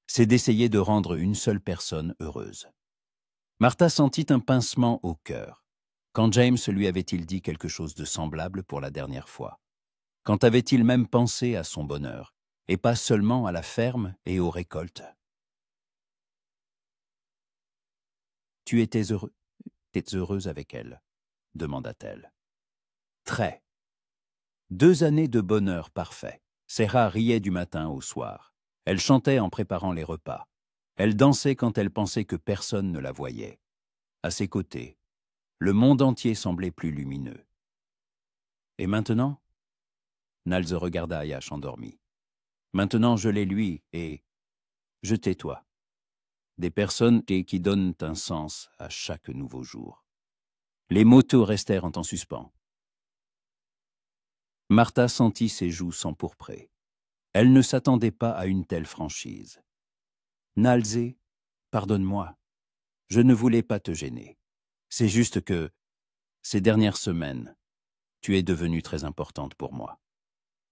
C'est d'essayer de rendre une seule personne heureuse. Martha sentit un pincement au cœur. Quand James lui avait-il dit quelque chose de semblable pour la dernière fois? Quand avait-il même pensé à son bonheur, et pas seulement à la ferme et aux récoltes? Tu étais heureuse avec elle, demanda-t-elle. Très. 2 années de bonheur parfait. Serra riait du matin au soir. Elle chantait en préparant les repas. Elle dansait quand elle pensait que personne ne la voyait. À ses côtés, le monde entier semblait plus lumineux. Et maintenant? Nalz regarda Ayash endormi. Maintenant je l'ai lui et je tais-toi. Des personnes qui donnent un sens à chaque nouveau jour. Les motos restèrent en suspens. Martha sentit ses joues s'empourprer. Elle ne s'attendait pas à une telle franchise. Nalzé, pardonne-moi. Je ne voulais pas te gêner. C'est juste que, ces dernières semaines, tu es devenue très importante pour moi.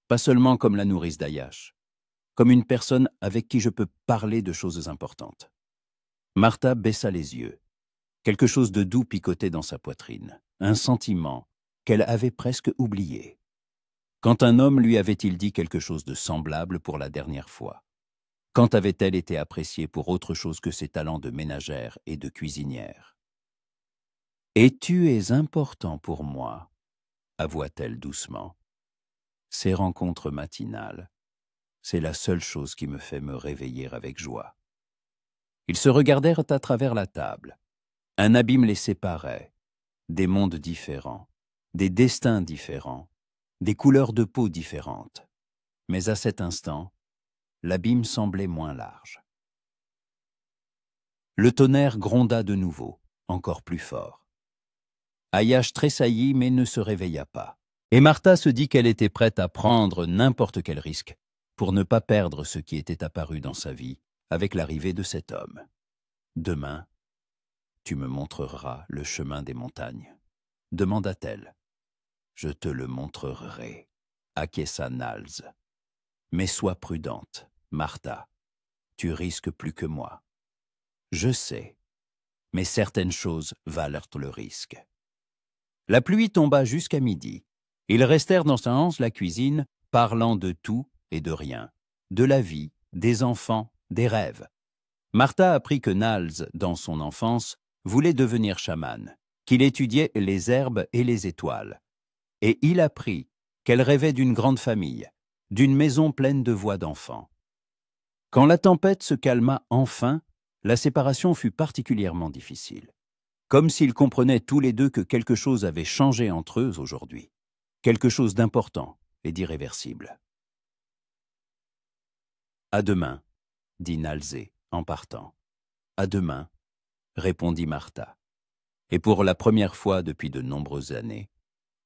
Pas seulement comme la nourrice d'Ayash, comme une personne avec qui je peux parler de choses importantes. Martha baissa les yeux. Quelque chose de doux picotait dans sa poitrine, un sentiment qu'elle avait presque oublié. Quand un homme lui avait-il dit quelque chose de semblable pour la dernière fois? Quand avait-elle été appréciée pour autre chose que ses talents de ménagère et de cuisinière? « Et tu es important pour moi, » avoua-t-elle doucement. Ces rencontres matinales, c'est la seule chose qui me fait me réveiller avec joie. Ils se regardèrent à travers la table. Un abîme les séparait, des mondes différents, des destins différents, des couleurs de peau différentes. Mais à cet instant, l'abîme semblait moins large. Le tonnerre gronda de nouveau, encore plus fort. Ayash tressaillit mais ne se réveilla pas. Et Martha se dit qu'elle était prête à prendre n'importe quel risque pour ne pas perdre ce qui était apparu dans sa vie avec l'arrivée de cet homme. Demain, tu me montreras le chemin des montagnes, demanda-t-elle. Je te le montrerai, acquiesça Nalz. Mais sois prudente, Martha. Tu risques plus que moi. Je sais, mais certaines choses valent le risque. La pluie tomba jusqu'à midi. Ils restèrent dans silence la cuisine, parlant de tout et de rien, de la vie, des enfants, des rêves. Martha apprit que Nalz, dans son enfance, voulait devenir chaman, qu'il étudiait les herbes et les étoiles. Et il apprit qu'elle rêvait d'une grande famille, d'une maison pleine de voix d'enfants. Quand la tempête se calma enfin, la séparation fut particulièrement difficile. Comme s'ils comprenaient tous les deux que quelque chose avait changé entre eux aujourd'hui. Quelque chose d'important et d'irréversible. « À demain, » dit Nalzé en partant. « À demain, » répondit Martha. Et pour la première fois depuis de nombreuses années,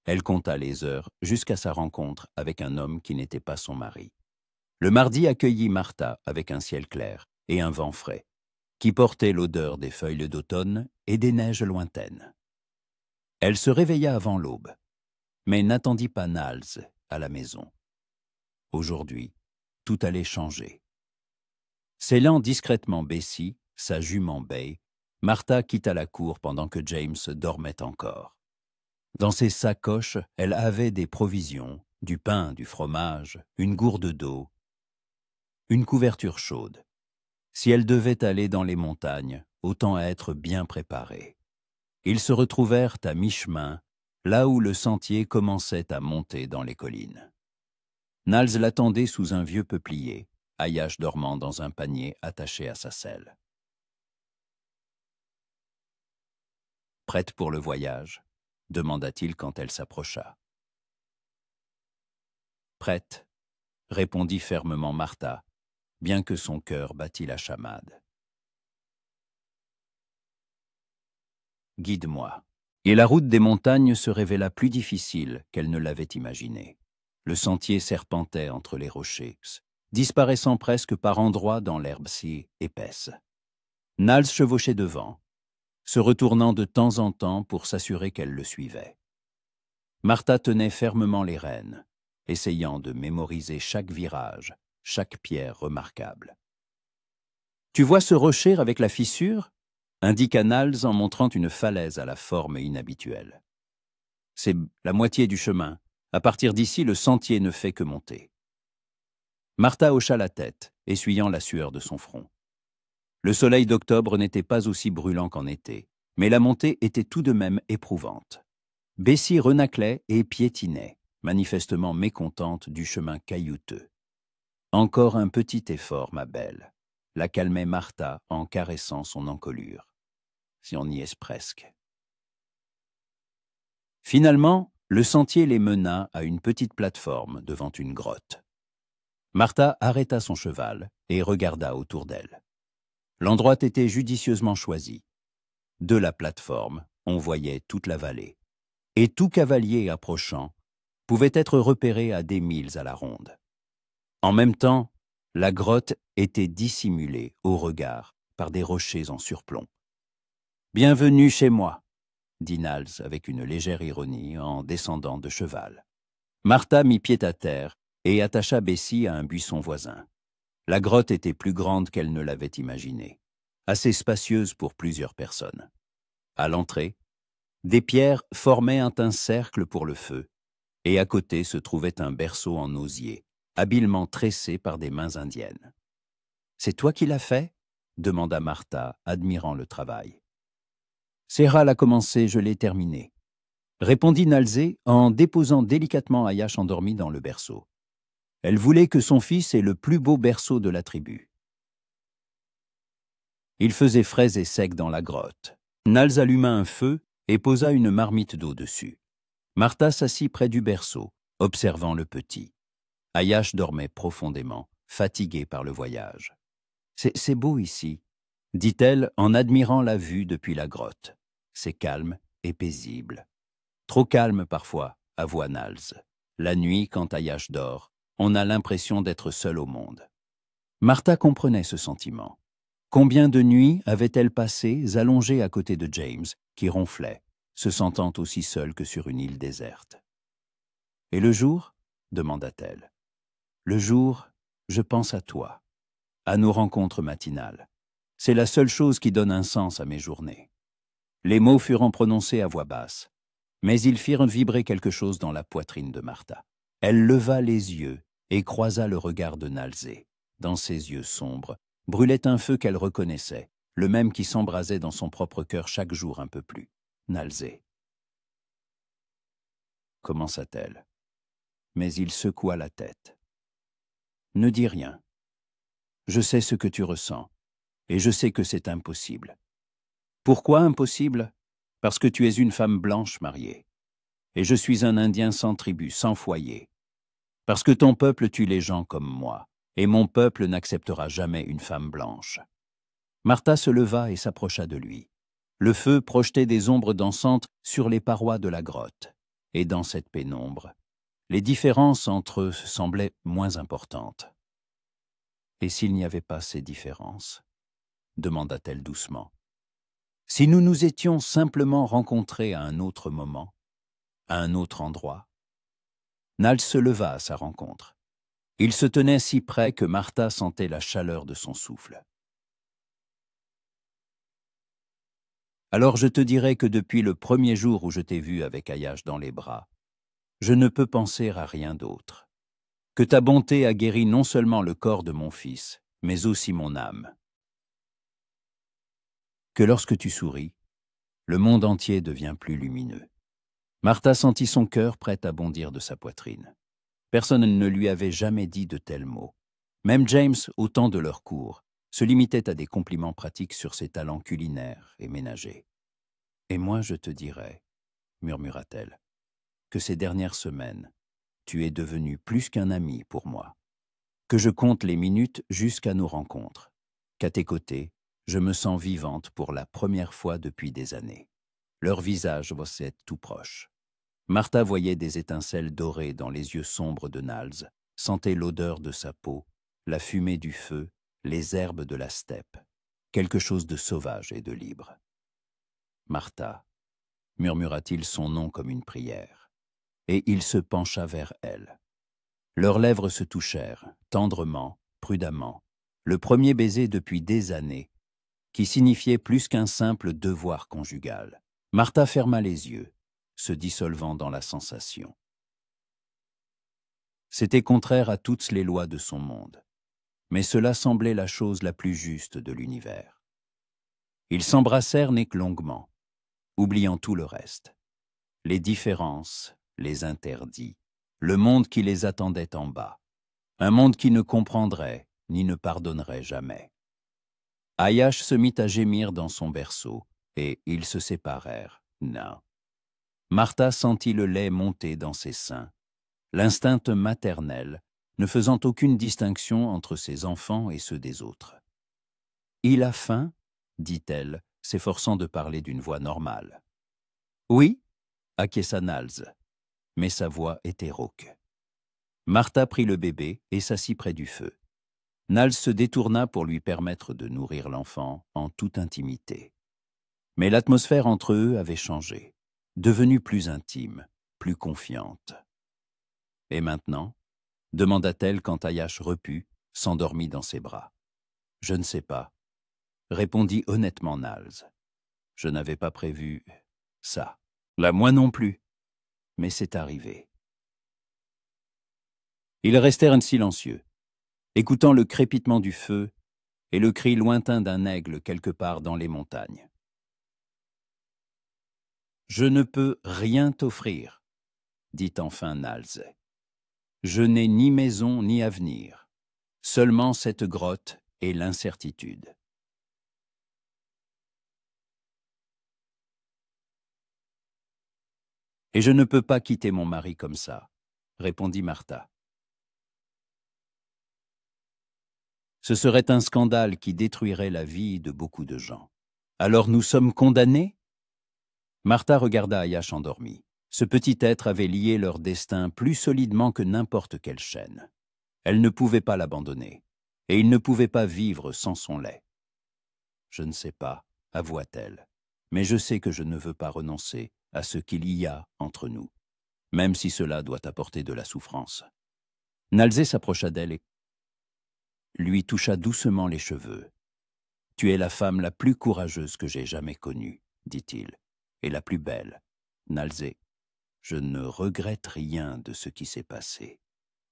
elle compta les heures jusqu'à sa rencontre avec un homme qui n'était pas son mari. Le mardi accueillit Martha avec un ciel clair et un vent frais, qui portait l'odeur des feuilles d'automne et des neiges lointaines. Elle se réveilla avant l'aube, mais n'attendit pas Nalz à la maison. Aujourd'hui, tout allait changer. Scellant discrètement Bessie, sa jument Bay, Martha quitta la cour pendant que James dormait encore. Dans ses sacoches, elle avait des provisions, du pain, du fromage, une gourde d'eau, une couverture chaude. Si elle devait aller dans les montagnes, autant être bien préparée. Ils se retrouvèrent à mi-chemin, là où le sentier commençait à monter dans les collines. Nalz l'attendait sous un vieux peuplier, Ayash dormant dans un panier attaché à sa selle. Prête pour le voyage? Demanda-t-il quand elle s'approcha. Prête, répondit fermement Martha, bien que son cœur battît la chamade. Guide-moi. Et la route des montagnes se révéla plus difficile qu'elle ne l'avait imaginé. Le sentier serpentait entre les rochers, disparaissant presque par endroits dans l'herbe si épaisse. Nals chevauchait devant, se retournant de temps en temps pour s'assurer qu'elle le suivait. Martha tenait fermement les rênes, essayant de mémoriser chaque virage, chaque pierre remarquable. « Tu vois ce rocher avec la fissure ?» indiqua Nals en montrant une falaise à la forme inhabituelle. « C'est la moitié du chemin. À partir d'ici, le sentier ne fait que monter. » Martha hocha la tête, essuyant la sueur de son front. Le soleil d'octobre n'était pas aussi brûlant qu'en été, mais la montée était tout de même éprouvante. Bessie renâclait et piétinait, manifestement mécontente du chemin caillouteux. « Encore un petit effort, ma belle », la calmait Martha en caressant son encolure. Si on y est presque. Finalement, le sentier les mena à une petite plateforme devant une grotte. Martha arrêta son cheval et regarda autour d'elle. L'endroit était judicieusement choisi. De la plateforme, on voyait toute la vallée. Et tout cavalier approchant pouvait être repéré à des milles à la ronde. En même temps, la grotte était dissimulée au regard par des rochers en surplomb. « Bienvenue chez moi », dit Nals avec une légère ironie en descendant de cheval. Martha mit pied à terre et attacha Bessie à un buisson voisin. La grotte était plus grande qu'elle ne l'avait imaginé, assez spacieuse pour plusieurs personnes. À l'entrée, des pierres formaient un cercle pour le feu, et à côté se trouvait un berceau en osier, habilement tressé par des mains indiennes. « C'est toi qui l'as fait ?» demanda Martha, admirant le travail. « Serra l'a commencé, je l'ai terminé », répondit Nalzé en déposant délicatement Ayash endormi dans le berceau. Elle voulait que son fils ait le plus beau berceau de la tribu. Il faisait frais et sec dans la grotte. Nals alluma un feu et posa une marmite d'eau dessus. Martha s'assit près du berceau, observant le petit. Ayash dormait profondément, fatigué par le voyage. « C'est beau ici », dit-elle en admirant la vue depuis la grotte. « C'est calme et paisible. Trop calme parfois, avoua Nals. La nuit, quand Ayash dort, on a l'impression d'être seul au monde. » Martha comprenait ce sentiment. Combien de nuits avait-elle passées allongée à côté de James, qui ronflait, se sentant aussi seule que sur une île déserte. « Et le jour ?» demanda-t-elle. « Le jour, je pense à toi, à nos rencontres matinales. C'est la seule chose qui donne un sens à mes journées. » Les mots furent prononcés à voix basse, mais ils firent vibrer quelque chose dans la poitrine de Martha. Elle leva les yeux et croisa le regard de Nalzé. Dans ses yeux sombres, brûlait un feu qu'elle reconnaissait, le même qui s'embrasait dans son propre cœur chaque jour un peu plus. Nalzé. Commença-t-elle. Mais il secoua la tête. Ne dis rien. Je sais ce que tu ressens, et je sais que c'est impossible. Pourquoi impossible? Parce que tu es une femme blanche mariée, et je suis un Indien sans tribu, sans foyer. Parce que ton peuple tue les gens comme moi, et mon peuple n'acceptera jamais une femme blanche. Martha se leva et s'approcha de lui. Le feu projetait des ombres dansantes sur les parois de la grotte, et dans cette pénombre, les différences entre eux semblaient moins importantes. « Et s'il n'y avait pas ces différences ?» demanda-t-elle doucement. « Si nous nous étions simplement rencontrés à un autre moment, à un autre endroit ?» Nals se leva à sa rencontre. Il se tenait si près que Martha sentait la chaleur de son souffle. « Alors je te dirai que depuis le premier jour où je t'ai vu avec Ayash dans les bras, je ne peux penser à rien d'autre. Que ta bonté a guéri non seulement le corps de mon fils, mais aussi mon âme. Que lorsque tu souris, le monde entier devient plus lumineux. » Martha sentit son cœur prêt à bondir de sa poitrine. Personne ne lui avait jamais dit de tels mots. Même James, au temps de leur cours, se limitait à des compliments pratiques sur ses talents culinaires et ménagers. Et moi je te dirai, murmura-t-elle, que ces dernières semaines, tu es devenu plus qu'un ami pour moi, que je compte les minutes jusqu'à nos rencontres, qu'à tes côtés, je me sens vivante pour la première fois depuis des années. Leur visage était tout proche. Martha voyait des étincelles dorées dans les yeux sombres de Nals, sentait l'odeur de sa peau, la fumée du feu, les herbes de la steppe, quelque chose de sauvage et de libre. Martha, murmura-t-il son nom comme une prière, et il se pencha vers elle. Leurs lèvres se touchèrent, tendrement, prudemment, le premier baiser depuis des années, qui signifiait plus qu'un simple devoir conjugal. Martha ferma les yeux, se dissolvant dans la sensation. C'était contraire à toutes les lois de son monde, mais cela semblait la chose la plus juste de l'univers. Ils s'embrassèrent longuement, oubliant tout le reste, les différences, les interdits, le monde qui les attendait en bas, un monde qui ne comprendrait ni ne pardonnerait jamais. Ayash se mit à gémir dans son berceau, et ils se séparèrent. Non. Martha sentit le lait monter dans ses seins, l'instinct maternel ne faisant aucune distinction entre ses enfants et ceux des autres. « Il a faim ?» dit-elle, s'efforçant de parler d'une voix normale. « Oui » acquiesça Nals, mais sa voix était rauque. Martha prit le bébé et s'assit près du feu. Nals se détourna pour lui permettre de nourrir l'enfant en toute intimité. Mais l'atmosphère entre eux avait changé, devenue plus intime, plus confiante. « Et maintenant ?» demanda-t-elle quand Ayash reput, s'endormit dans ses bras. « Je ne sais pas », répondit honnêtement Nals. « Je n'avais pas prévu ça. Là, moi non plus. Mais c'est arrivé. » Ils restèrent silencieux, écoutant le crépitement du feu et le cri lointain d'un aigle quelque part dans les montagnes. « Je ne peux rien t'offrir, » dit enfin Nals. « Je n'ai ni maison ni avenir, seulement cette grotte et l'incertitude. » « Et je ne peux pas quitter mon mari comme ça, » répondit Martha. « Ce serait un scandale qui détruirait la vie de beaucoup de gens. Alors nous sommes condamnés ?» Martha regarda Ayash endormi. Ce petit être avait lié leur destin plus solidement que n'importe quelle chaîne. Elle ne pouvait pas l'abandonner, et il ne pouvait pas vivre sans son lait. « Je ne sais pas, » avoua-t-elle, « mais je sais que je ne veux pas renoncer à ce qu'il y a entre nous, même si cela doit apporter de la souffrance. » Nalzé s'approcha d'elle et lui toucha doucement les cheveux. « Tu es la femme la plus courageuse que j'ai jamais connue, » dit-il, « et la plus belle. Nalzé, je ne regrette rien de ce qui s'est passé, »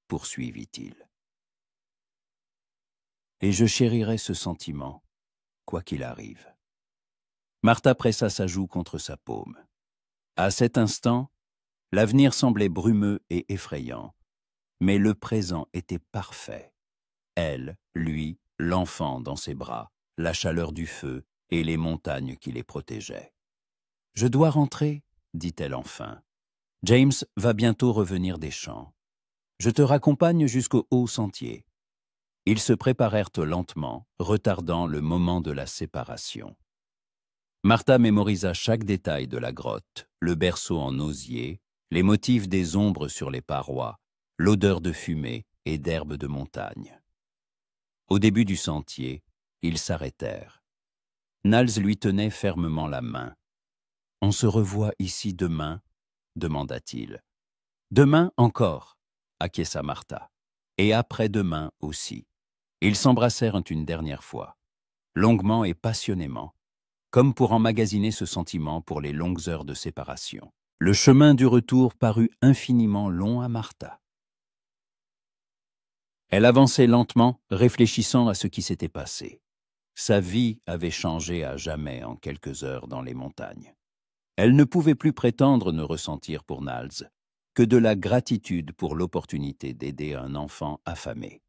poursuivit-il. « Et je chérirai ce sentiment, quoi qu'il arrive. » Martha pressa sa joue contre sa paume. À cet instant, l'avenir semblait brumeux et effrayant, mais le présent était parfait. Elle, lui, l'enfant dans ses bras, la chaleur du feu et les montagnes qui les protégeaient. « Je dois rentrer, » dit-elle enfin. « James va bientôt revenir des champs. Je te raccompagne jusqu'au haut sentier. » Ils se préparèrent lentement, retardant le moment de la séparation. Martha mémorisa chaque détail de la grotte, le berceau en osier, les motifs des ombres sur les parois, l'odeur de fumée et d'herbes de montagne. Au début du sentier, ils s'arrêtèrent. Nals lui tenait fermement la main. « On se revoit ici demain ?» demanda-t-il. « Demain encore ?» acquiesça Martha. « Et après-demain aussi. » Ils s'embrassèrent une dernière fois, longuement et passionnément, comme pour emmagasiner ce sentiment pour les longues heures de séparation. Le chemin du retour parut infiniment long à Martha. Elle avançait lentement, réfléchissant à ce qui s'était passé. Sa vie avait changé à jamais en quelques heures dans les montagnes. Elle ne pouvait plus prétendre ne ressentir pour Nals que de la gratitude pour l'opportunité d'aider un enfant affamé.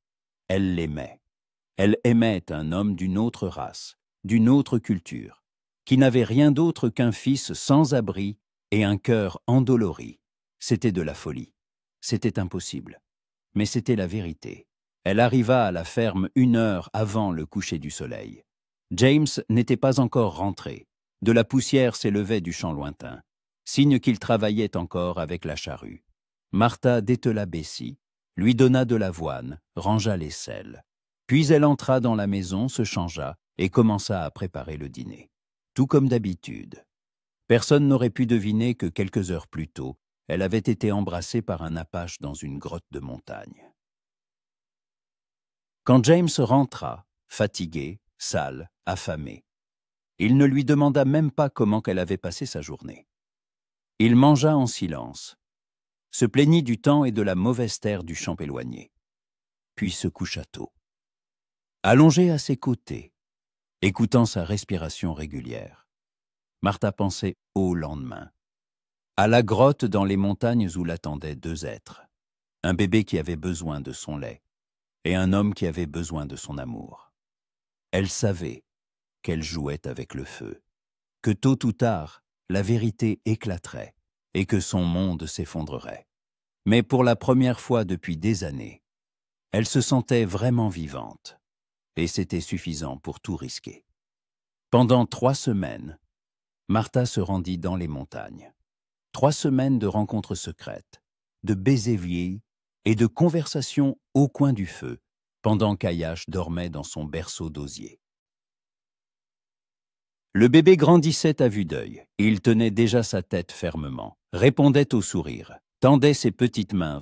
Elle l'aimait. Elle aimait un homme d'une autre race, d'une autre culture, qui n'avait rien d'autre qu'un fils sans abri et un cœur endolori. C'était de la folie. C'était impossible. Mais c'était la vérité. Elle arriva à la ferme 1 heure avant le coucher du soleil. James n'était pas encore rentré. De la poussière s'élevait du champ lointain, signe qu'il travaillait encore avec la charrue. Martha détela Bessie, lui donna de l'avoine, rangea les selles. Puis elle entra dans la maison, se changea et commença à préparer le dîner. Tout comme d'habitude. Personne n'aurait pu deviner que quelques heures plus tôt, elle avait été embrassée par un Apache dans une grotte de montagne. Quand James rentra, fatigué, sale, affamé, il ne lui demanda même pas comment elle avait passé sa journée. Il mangea en silence, se plaignit du temps et de la mauvaise terre du champ éloigné, puis se coucha tôt. Allongé à ses côtés, écoutant sa respiration régulière, Martha pensait au lendemain, à la grotte dans les montagnes où l'attendaient 2 êtres, un bébé qui avait besoin de son lait et un homme qui avait besoin de son amour. Elle savait qu'elle jouait avec le feu, que tôt ou tard, la vérité éclaterait et que son monde s'effondrerait. Mais pour la première fois depuis des années, elle se sentait vraiment vivante, et c'était suffisant pour tout risquer. Pendant 3 semaines, Martha se rendit dans les montagnes. 3 semaines de rencontres secrètes, de baisers vieillis et de conversations au coin du feu, pendant qu'Ayash dormait dans son berceau d'osier. Le bébé grandissait à vue d'œil. Il tenait déjà sa tête fermement, répondait au sourire, tendait ses petites mains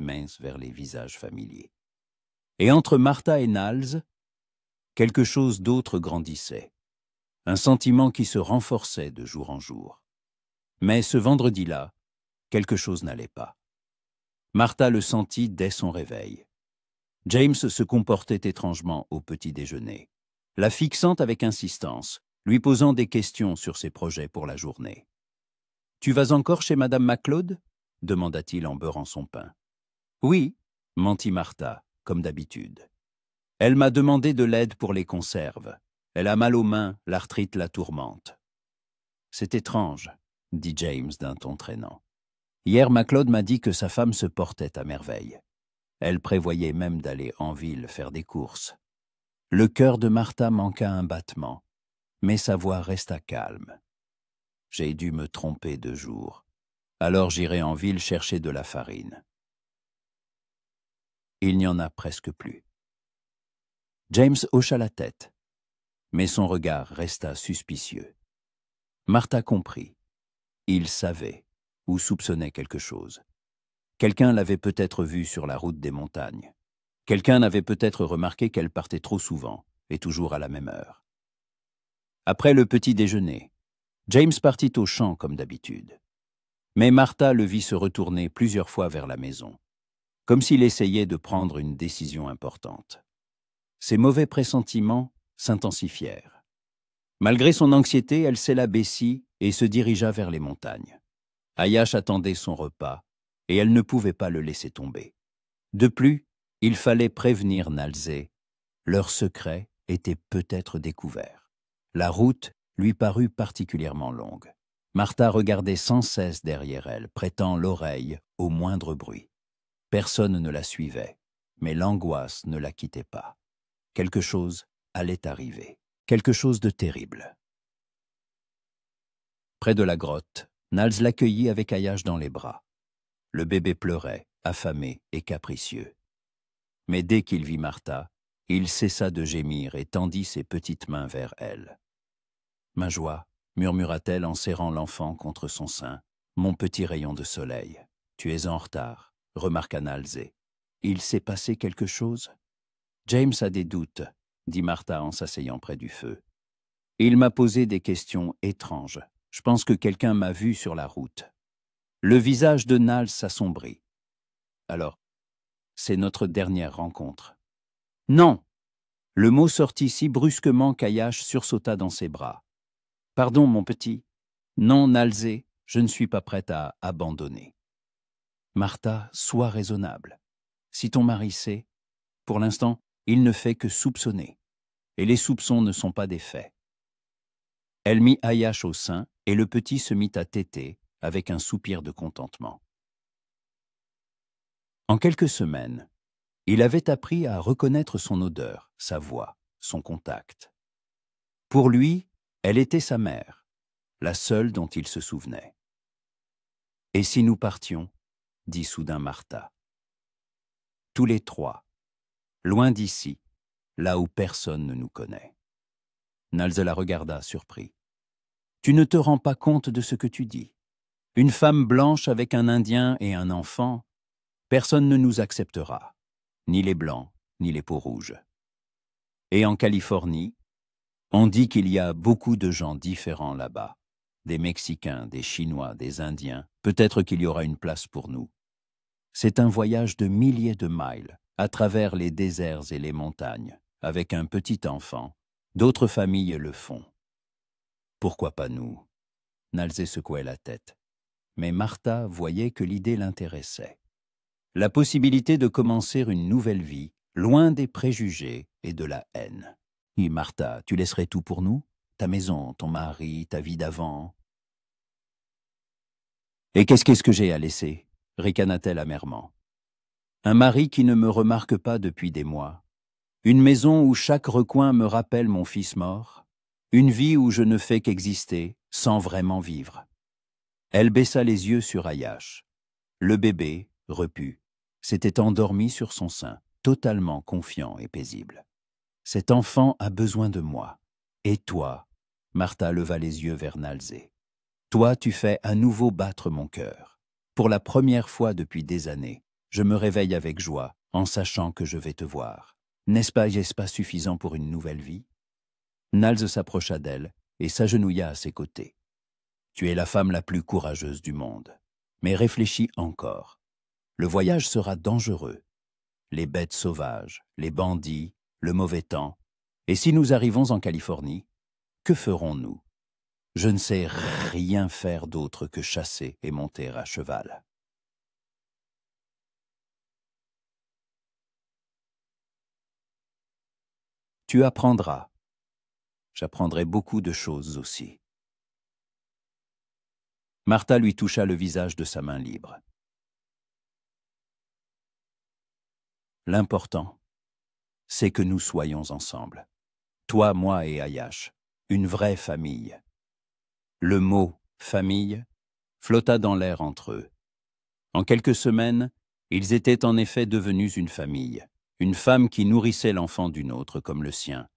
minces vers les visages familiers. Et entre Martha et Niles, quelque chose d'autre grandissait, un sentiment qui se renforçait de jour en jour. Mais ce vendredi-là, quelque chose n'allait pas. Martha le sentit dès son réveil. James se comportait étrangement au petit déjeuner, la fixant avec insistance, lui posant des questions sur ses projets pour la journée. « Tu vas encore chez Madame MacLeod » demanda-t-il en beurrant son pain. « Oui » mentit Martha, comme d'habitude. « Elle m'a demandé de l'aide pour les conserves. Elle a mal aux mains, l'arthrite la tourmente. »« C'est étrange, » dit James d'un ton traînant. « Hier, MacLeod m'a dit que sa femme se portait à merveille. Elle prévoyait même d'aller en ville faire des courses. » Le cœur de Martha manqua un battement, mais sa voix resta calme. « J'ai dû me tromper de jour. Alors j'irai en ville chercher de la farine. » Il n'y en a presque plus. James hocha la tête, mais son regard resta suspicieux. Martha comprit. Il savait ou soupçonnait quelque chose. Quelqu'un l'avait peut-être vue sur la route des montagnes. Quelqu'un avait peut-être remarqué qu'elle partait trop souvent et toujours à la même heure. Après le petit déjeuner, James partit au champ comme d'habitude. Mais Martha le vit se retourner plusieurs fois vers la maison, comme s'il essayait de prendre une décision importante. Ses mauvais pressentiments s'intensifièrent. Malgré son anxiété, elle sella Bessie et se dirigea vers les montagnes. Ayash attendait son repas, et elle ne pouvait pas le laisser tomber. De plus, il fallait prévenir Nalzé. Leur secret était peut-être découvert. La route lui parut particulièrement longue. Martha regardait sans cesse derrière elle, prêtant l'oreille au moindre bruit. Personne ne la suivait, mais l'angoisse ne la quittait pas. Quelque chose allait arriver, quelque chose de terrible. Près de la grotte, Niles l'accueillit avec Ayash dans les bras. Le bébé pleurait, affamé et capricieux. Mais dès qu'il vit Martha, il cessa de gémir et tendit ses petites mains vers elle. « Ma joie, » murmura-t-elle en serrant l'enfant contre son sein, « mon petit rayon de soleil. Tu es en retard, » remarqua Nalzé. « Il s'est passé quelque chose ?»« James a des doutes, » dit Martha en s'asseyant près du feu. « Il m'a posé des questions étranges. Je pense que quelqu'un m'a vu sur la route. » Le visage de Niles s'assombrit. « Alors, c'est notre dernière rencontre. »« Non !» Le mot sortit si brusquement qu'Ayash sursauta dans ses bras. « Pardon, mon petit. Non, Nalzé, je ne suis pas prête à abandonner. »« Martha, sois raisonnable. Si ton mari sait, pour l'instant, il ne fait que soupçonner. Et les soupçons ne sont pas des faits. » Elle mit Ayash au sein et le petit se mit à téter avec un soupir de contentement. En quelques semaines, il avait appris à reconnaître son odeur, sa voix, son contact. Pour lui, elle était sa mère, la seule dont il se souvenait. « Et si nous partions ?» dit soudain Martha. Tous les trois, loin d'ici, là où personne ne nous connaît. Nalze la regarda, surpris. « Tu ne te rends pas compte de ce que tu dis. Une femme blanche avec un Indien et un enfant, personne ne nous acceptera, ni les Blancs, ni les peaux rouges. Et en Californie, on dit qu'il y a beaucoup de gens différents là-bas, des Mexicains, des Chinois, des Indiens, peut-être qu'il y aura une place pour nous. C'est un voyage de milliers de miles, à travers les déserts et les montagnes, avec un petit enfant. D'autres familles le font. Pourquoi pas nous? Nalze secouait la tête. Mais Martha voyait que l'idée l'intéressait. La possibilité de commencer une nouvelle vie, loin des préjugés et de la haine. « Et Martha, tu laisserais tout pour nous? Ta maison, ton mari, ta vie d'avant ?»« Et qu'est-ce que j'ai à laisser ?» ricana-t-elle amèrement. « Un mari qui ne me remarque pas depuis des mois. Une maison où chaque recoin me rappelle mon fils mort. Une vie où je ne fais qu'exister, sans vraiment vivre. » Elle baissa les yeux sur Ayash. Le bébé, repu, s'était endormi sur son sein, totalement confiant et paisible. « Cet enfant a besoin de moi. Et toi ?» Martha leva les yeux vers Nalze. « Toi, tu fais à nouveau battre mon cœur. Pour la première fois depuis des années, je me réveille avec joie en sachant que je vais te voir. N'est-ce pas suffisant pour une nouvelle vie ?» Nalze s'approcha d'elle et s'agenouilla à ses côtés. « Tu es la femme la plus courageuse du monde. Mais réfléchis encore. Le voyage sera dangereux. Les bêtes sauvages, les bandits, le mauvais temps. Et si nous arrivons en Californie, que ferons-nous? Je ne sais rien faire d'autre que chasser et monter à cheval. » Tu apprendras. J'apprendrai beaucoup de choses aussi. Martha lui toucha le visage de sa main libre. L'important, c'est que nous soyons ensemble. Toi, moi et Ayash, une vraie famille. Le mot « famille » flotta dans l'air entre eux. En quelques semaines, ils étaient en effet devenus une famille, une femme qui nourrissait l'enfant d'une autre comme le sien,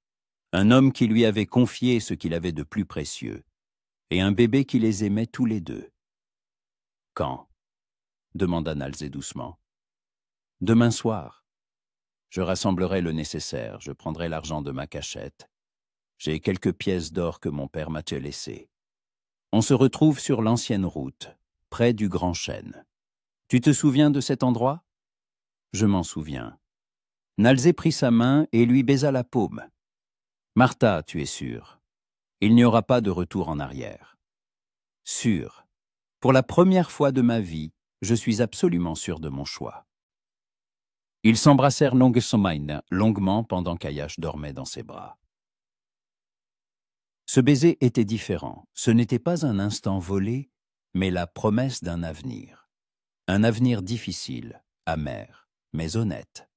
un homme qui lui avait confié ce qu'il avait de plus précieux, et un bébé qui les aimait tous les deux. « Quand ?» demanda Nalze doucement. « Demain soir. Je rassemblerai le nécessaire, je prendrai l'argent de ma cachette. J'ai quelques pièces d'or que mon père m'a laissées. On se retrouve sur l'ancienne route, près du Grand Chêne. Tu te souviens de cet endroit? » Je m'en souviens. Nalze prit sa main et lui baisa la paume. « Martha, tu es sûre. Il n'y aura pas de retour en arrière. »« Sûre. Pour la première fois de ma vie, je suis absolument sûr de mon choix. » Ils s'embrassèrent longuement pendant qu'Ayash dormait dans ses bras. Ce baiser était différent. Ce n'était pas un instant volé, mais la promesse d'un avenir. Un avenir difficile, amer, mais honnête.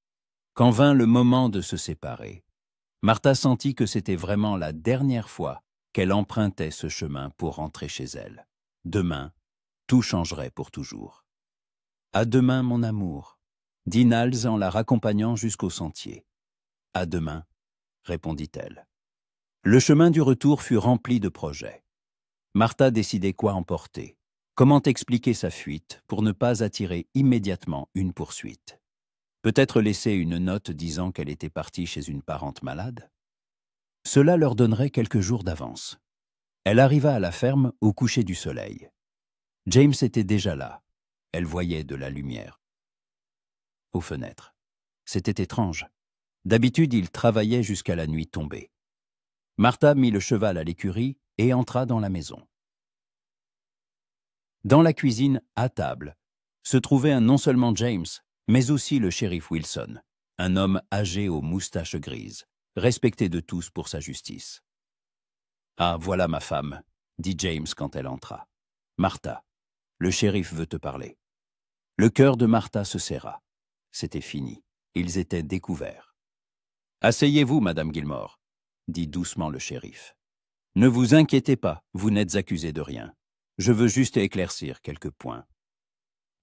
Quand vint le moment de se séparer, Martha sentit que c'était vraiment la dernière fois qu'elle empruntait ce chemin pour rentrer chez elle. Demain, tout changerait pour toujours. « À demain, mon amour », dit Nalze en la raccompagnant jusqu'au sentier. « À demain », répondit-elle. Le chemin du retour fut rempli de projets. Martha décidait quoi emporter, comment expliquer sa fuite pour ne pas attirer immédiatement une poursuite. Peut-être laisser une note disant qu'elle était partie chez une parente malade? Cela leur donnerait quelques jours d'avance. Elle arriva à la ferme au coucher du soleil. James était déjà là. Elle voyait de la lumière aux fenêtres. C'était étrange. D'habitude, il travaillait jusqu'à la nuit tombée. Martha mit le cheval à l'écurie et entra dans la maison. Dans la cuisine, à table, se trouvait non seulement James, mais aussi le shérif Wilson, un homme âgé aux moustaches grises, respecté de tous pour sa justice. Ah, voilà ma femme, dit James quand elle entra. Martha, le shérif veut te parler. Le cœur de Martha se serra. C'était fini. Ils étaient découverts. Asseyez-vous, Madame Gilmore, dit doucement le shérif. Ne vous inquiétez pas, vous n'êtes accusée de rien. Je veux juste éclaircir quelques points.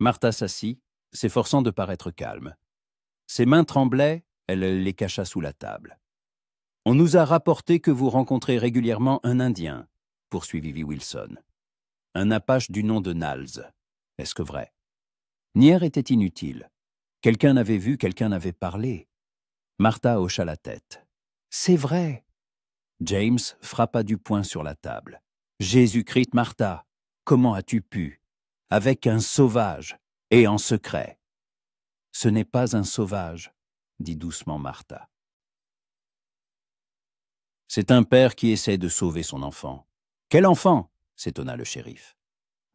Martha s'assit, s'efforçant de paraître calme. Ses mains tremblaient, elle les cacha sous la table. On nous a rapporté que vous rencontrez régulièrement un Indien, poursuivit Wilson. Un Apache du nom de Nals. Est-ce que vrai? Nier était inutile. Quelqu'un avait vu, quelqu'un avait parlé. Martha hocha la tête. C'est vrai. James frappa du poing sur la table. Jésus-Christ, Martha, comment as-tu pu? Avec un sauvage, et en secret. Ce n'est pas un sauvage, dit doucement Martha. C'est un père qui essaie de sauver son enfant. Quel enfant? S'étonna le shérif.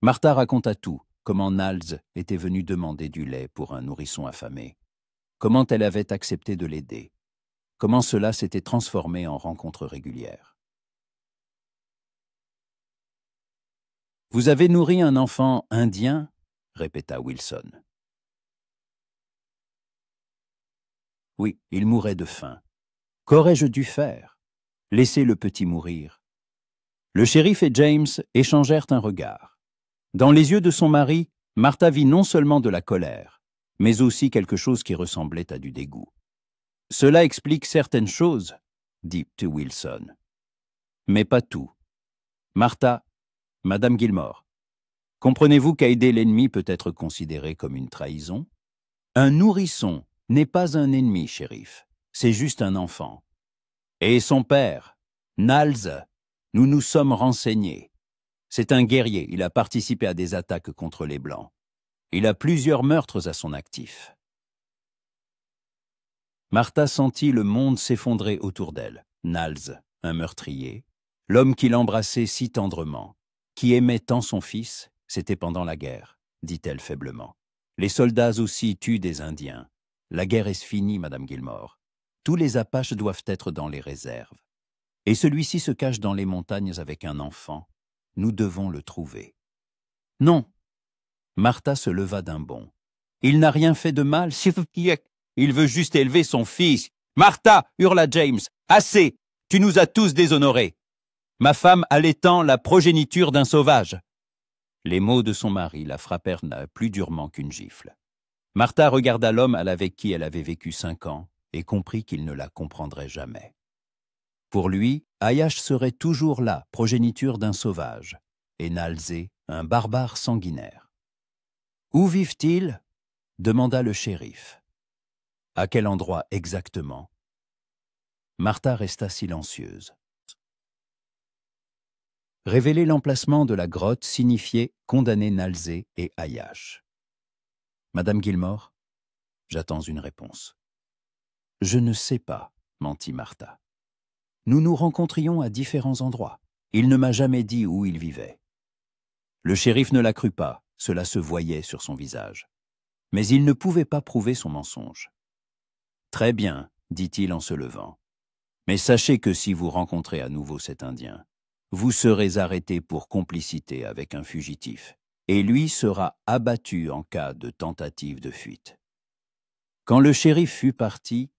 Martha raconta tout, comment Nals était venu demander du lait pour un nourrisson affamé, comment elle avait accepté de l'aider, comment cela s'était transformé en rencontre régulière. « Vous avez nourri un enfant indien ?» répéta Wilson. « Oui, il mourait de faim. Qu'aurais-je dû faire? Laisser le petit mourir. » Le shérif et James échangèrent un regard. Dans les yeux de son mari, Martha vit non seulement de la colère, mais aussi quelque chose qui ressemblait à du dégoût. « Cela explique certaines choses, » dit Wilson. « Mais pas tout. Martha, Madame Gilmore, comprenez-vous qu'aider l'ennemi peut être considéré comme une trahison? Un nourrisson n'est pas un ennemi, shérif. C'est juste un enfant. Et son père, Nals, nous nous sommes renseignés. C'est un guerrier, il a participé à des attaques contre les Blancs. Il a plusieurs meurtres à son actif. Martha sentit le monde s'effondrer autour d'elle. Nals, un meurtrier, l'homme qui l'embrassait si tendrement, qui aimait tant son fils, c'était pendant la guerre, dit-elle faiblement. Les soldats aussi tuent des Indiens. La guerre est finie, Madame Gilmore. Tous les Apaches doivent être dans les réserves. Et celui-ci se cache dans les montagnes avec un enfant. Nous devons le trouver. Non. Martha se leva d'un bond. Il n'a rien fait de mal, il veut juste élever son fils. Martha, hurla James, assez, tu nous as tous déshonorés. Ma femme allaitant la progéniture d'un sauvage. Les mots de son mari la frappèrent plus durement qu'une gifle. Martha regarda l'homme avec qui elle avait vécu 5 ans et comprit qu'il ne la comprendrait jamais. Pour lui, Ayash serait toujours là, progéniture d'un sauvage, et Nalzé, un barbare sanguinaire. « Où vivent-ils » demanda le shérif. « À quel endroit exactement » Martha resta silencieuse. Révéler l'emplacement de la grotte signifiait condamner Nalzé et Ayash. « Madame Gilmore, j'attends une réponse. »« Je ne sais pas, » mentit Martha. « Nous nous rencontrions à différents endroits. Il ne m'a jamais dit où il vivait. » Le shérif ne la crut pas, cela se voyait sur son visage. Mais il ne pouvait pas prouver son mensonge. « Très bien, » dit-il en se levant. « Mais sachez que si vous rencontrez à nouveau cet Indien, vous serez arrêté pour complicité avec un fugitif, et lui sera abattu en cas de tentative de fuite. » Quand le shérif fut parti,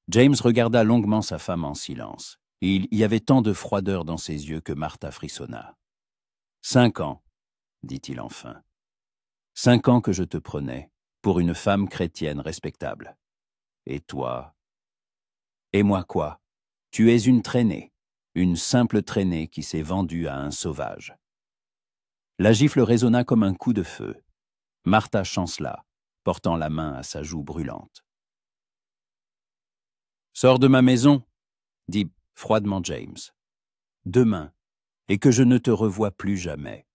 James regarda longuement sa femme en silence. Il y avait tant de froideur dans ses yeux que Martha frissonna. « 5 ans, dit-il enfin. 5 ans que je te prenais pour une femme chrétienne respectable. Et toi? Et moi quoi? Tu es une traînée, une simple traînée qui s'est vendue à un sauvage. » La gifle résonna comme un coup de feu. Martha chancela, portant la main à sa joue brûlante. « Sors de ma maison, dit froidement James. Demain, et que je ne te revoie plus jamais. »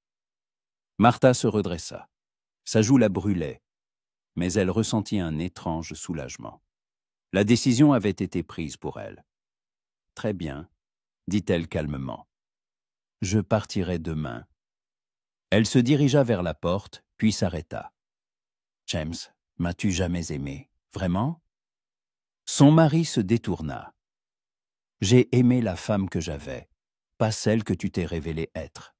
Martha se redressa. Sa joue la brûlait, mais elle ressentit un étrange soulagement. La décision avait été prise pour elle. « Très bien, » dit-elle calmement. « Je partirai demain. » Elle se dirigea vers la porte, puis s'arrêta. « James, m'as-tu jamais aimé, vraiment ?» Son mari se détourna. « J'ai aimé la femme que j'avais, pas celle que tu t'es révélée être. »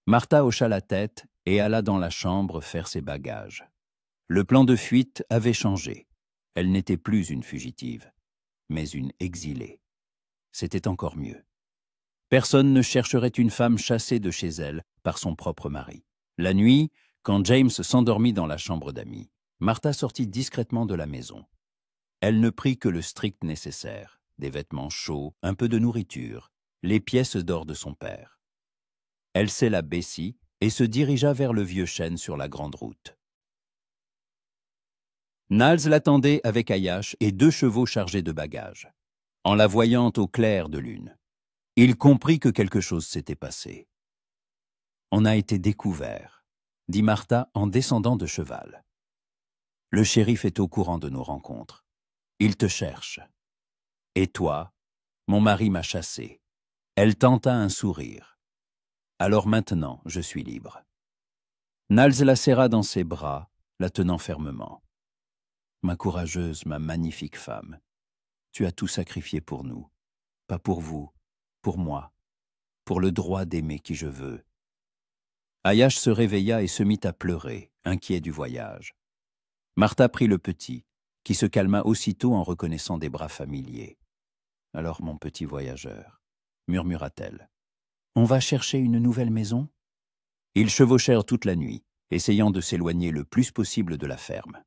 Martha hocha la tête et alla dans la chambre faire ses bagages. Le plan de fuite avait changé. Elle n'était plus une fugitive, mais une exilée. C'était encore mieux. Personne ne chercherait une femme chassée de chez elle par son propre mari. La nuit, quand James s'endormit dans la chambre d'amis, Martha sortit discrètement de la maison. Elle ne prit que le strict nécessaire, des vêtements chauds, un peu de nourriture, les pièces d'or de son père. Elle sella Bessie et se dirigea vers le vieux chêne sur la grande route. Niles l'attendait avec Ayash et 2 chevaux chargés de bagages. En la voyant au clair de lune, il comprit que quelque chose s'était passé. « On a été découvert », dit Martha en descendant de cheval. « Le shérif est au courant de nos rencontres. Il te cherche. Et toi, mon mari m'a chassé. » Elle tenta un sourire. « Alors maintenant, je suis libre. » Niles la serra dans ses bras, la tenant fermement. « Ma courageuse, ma magnifique femme, tu as tout sacrifié pour nous. Pas pour vous, pour moi, pour le droit d'aimer qui je veux. » Ayash se réveilla et se mit à pleurer, inquiet du voyage. Martha prit le petit, qui se calma aussitôt en reconnaissant des bras familiers. « Alors, mon petit voyageur, » murmura-t-elle, « on va chercher une nouvelle maison ?» Ils chevauchèrent toute la nuit, essayant de s'éloigner le plus possible de la ferme.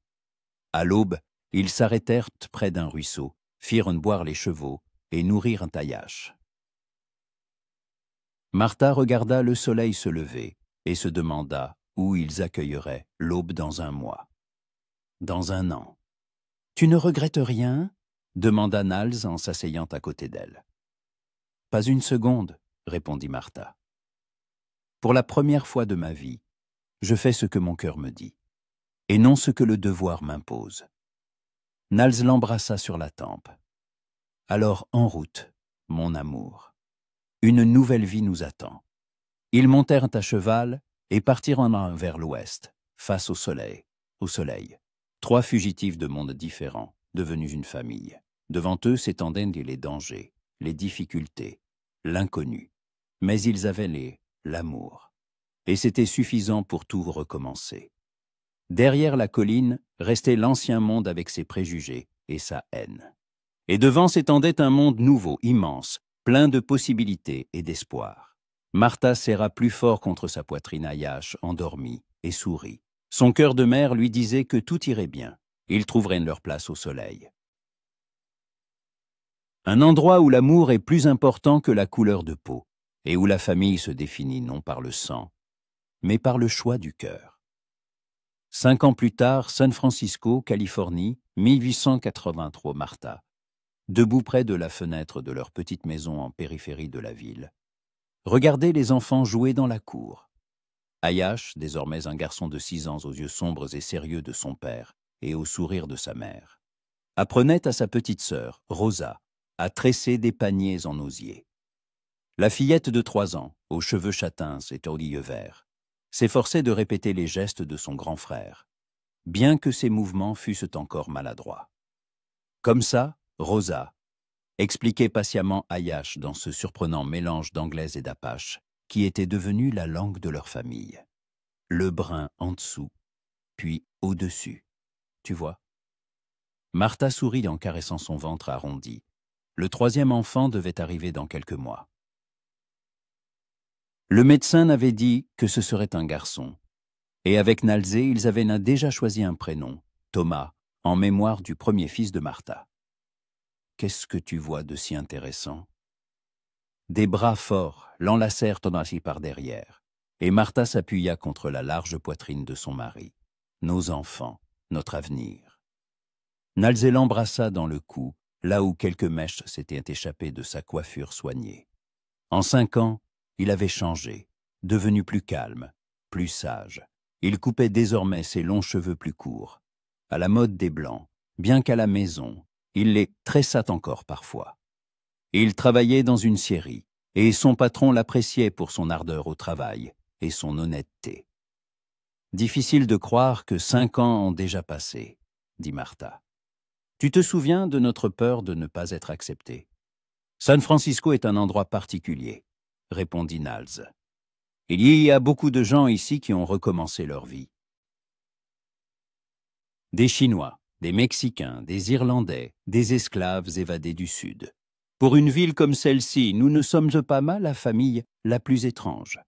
À l'aube, ils s'arrêtèrent près d'un ruisseau, firent boire les chevaux et nourrirent un Ayash. Martha regarda le soleil se lever et se demanda où ils accueilleraient l'aube dans un mois. Dans un an. « Tu ne regrettes rien ?» demanda Niles en s'asseyant à côté d'elle. « Pas une seconde, » répondit Martha. « Pour la première fois de ma vie, je fais ce que mon cœur me dit, et non ce que le devoir m'impose. » Niles l'embrassa sur la tempe. « Alors en route, mon amour. Une nouvelle vie nous attend. » Ils montèrent à cheval et partirent vers l'ouest, face au soleil. 3 fugitifs de mondes différents, devenus une famille. Devant eux s'étendaient les dangers, les difficultés, l'inconnu. Mais ils avaient l'amour. Et c'était suffisant pour tout recommencer. Derrière la colline restait l'ancien monde avec ses préjugés et sa haine. Et devant s'étendait un monde nouveau, immense, plein de possibilités et d'espoir. Martha serra plus fort contre sa poitrine Ayash, endormie, et sourit. Son cœur de mère lui disait que tout irait bien. Ils trouveraient leur place au soleil. Un endroit où l'amour est plus important que la couleur de peau, et où la famille se définit non par le sang, mais par le choix du cœur. 5 ans plus tard, San Francisco, Californie, 1883, Martha, debout près de la fenêtre de leur petite maison en périphérie de la ville, regardait les enfants jouer dans la cour. Ayash, désormais un garçon de 6 ans aux yeux sombres et sérieux de son père et au sourire de sa mère, apprenait à sa petite sœur, Rosa, à tresser des paniers en osier. La fillette de 3 ans, aux cheveux châtains et aux yeux verts, s'efforçait de répéter les gestes de son grand frère, bien que ses mouvements fussent encore maladroits. Comme ça, Rosa expliquait patiemment Ayash dans ce surprenant mélange d'anglais et d'apache, qui était devenu la langue de leur famille. Le brin en dessous, puis au-dessus. Tu vois? Martha sourit en caressant son ventre arrondi. Le 3e enfant devait arriver dans quelques mois. Le médecin n'avait dit que ce serait un garçon. Et avec Nalzé, ils avaient déjà choisi un prénom, Thomas, en mémoire du premier fils de Martha. « Qu'est-ce que tu vois de si intéressant ?» Des bras forts l'enlacèrent ainsi par derrière, et Martha s'appuya contre la large poitrine de son mari. « Nos enfants, notre avenir. » Nalzé l'embrassa dans le cou, là où quelques mèches s'étaient échappées de sa coiffure soignée. En 5 ans, il avait changé, devenu plus calme, plus sage. Il coupait désormais ses longs cheveux plus courts. À la mode des Blancs, bien qu'à la maison, il les tressa encore parfois. Il travaillait dans une scierie, et son patron l'appréciait pour son ardeur au travail et son honnêteté. « Difficile de croire que 5 ans ont déjà passé, » dit Martha. « Tu te souviens de notre peur de ne pas être acceptée ? San Francisco est un endroit particulier, répondit Nals. Il y a beaucoup de gens ici qui ont recommencé leur vie. Des Chinois, des Mexicains, des Irlandais, des esclaves évadés du Sud. Pour une ville comme celle-ci, nous ne sommes pas mal la famille la plus étrange.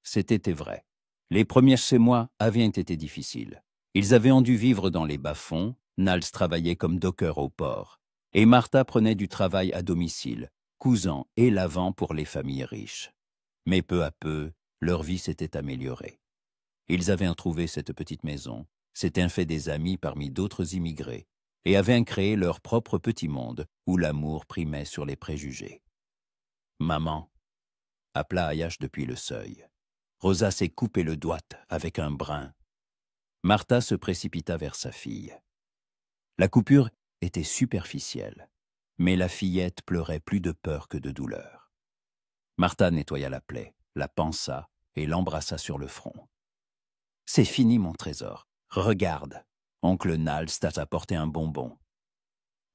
C'était vrai. Les premiers 6 mois avaient été difficiles. Ils avaient dû vivre dans les bas-fonds, Nals travaillait comme docker au port, et Martha prenait du travail à domicile, cousant et lavant pour les familles riches. Mais peu à peu, leur vie s'était améliorée. Ils avaient trouvé cette petite maison, s'étaient fait des amis parmi d'autres immigrés, et avaient créé leur propre petit monde où l'amour primait sur les préjugés. « Maman » appela Ayash depuis le seuil. Rosa s'est coupé le doigt avec un brin. Martha se précipita vers sa fille. La coupure était superficielle, mais la fillette pleurait plus de peur que de douleur. Martha nettoya la plaie, la pansa et l'embrassa sur le front. « C'est fini, mon trésor. Regarde, oncle Nals t'a apporté un bonbon. »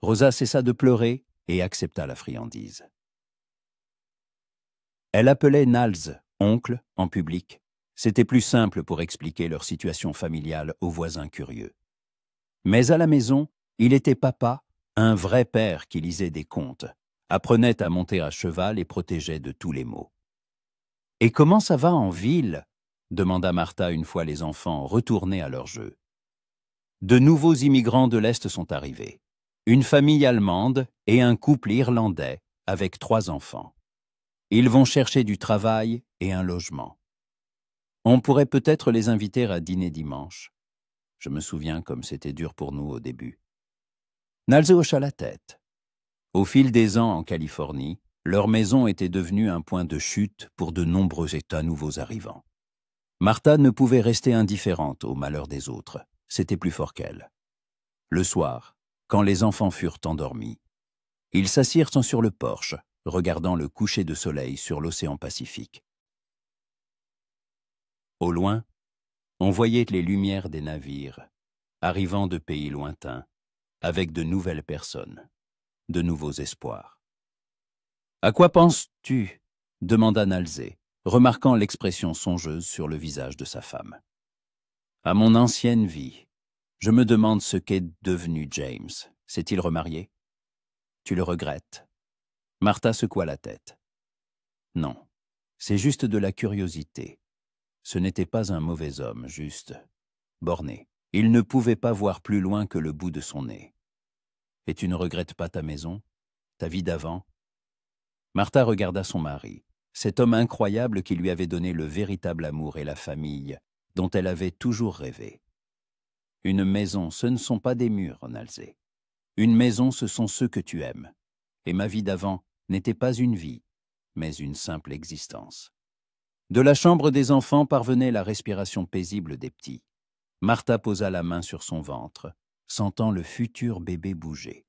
Rosa cessa de pleurer et accepta la friandise. Elle appelait Nals « oncle » en public. C'était plus simple pour expliquer leur situation familiale aux voisins curieux. Mais à la maison, il était papa, un vrai père qui lisait des contes, apprenait à monter à cheval et protégeait de tous les maux. « Et comment ça va en ville ?» demanda Martha une fois les enfants retournés à leur jeu. De nouveaux immigrants de l'Est sont arrivés. Une famille allemande et un couple irlandais avec 3 enfants. Ils vont chercher du travail et un logement. On pourrait peut-être les inviter à dîner dimanche. Je me souviens comme c'était dur pour nous au début. Nals hocha la tête. Au fil des ans en Californie, leur maison était devenue un point de chute pour de nombreux États nouveaux arrivants. Martha ne pouvait rester indifférente au malheur des autres. C'était plus fort qu'elle. Le soir, quand les enfants furent endormis, ils s'assirent sur le porche, regardant le coucher de soleil sur l'océan Pacifique. Au loin, on voyait les lumières des navires, arrivant de pays lointains, avec de nouvelles personnes, de nouveaux espoirs. « À quoi penses-tu » demanda Nalzé, remarquant l'expression songeuse sur le visage de sa femme. « À mon ancienne vie. Je me demande ce qu'est devenu James. S'est-il remarié? Tu le regrettes ?» Martha secoua la tête. « Non, c'est juste de la curiosité. Ce n'était pas un mauvais homme, juste borné. Il ne pouvait pas voir plus loin que le bout de son nez. Et tu ne regrettes pas ta maison, ta vie d'avant ?» Martha regarda son mari, cet homme incroyable qui lui avait donné le véritable amour et la famille dont elle avait toujours rêvé. Une maison, ce ne sont pas des murs, Nalzé. Une maison, ce sont ceux que tu aimes. Et ma vie d'avant n'était pas une vie, mais une simple existence. De la chambre des enfants parvenait la respiration paisible des petits. Martha posa la main sur son ventre, sentant le futur bébé bouger.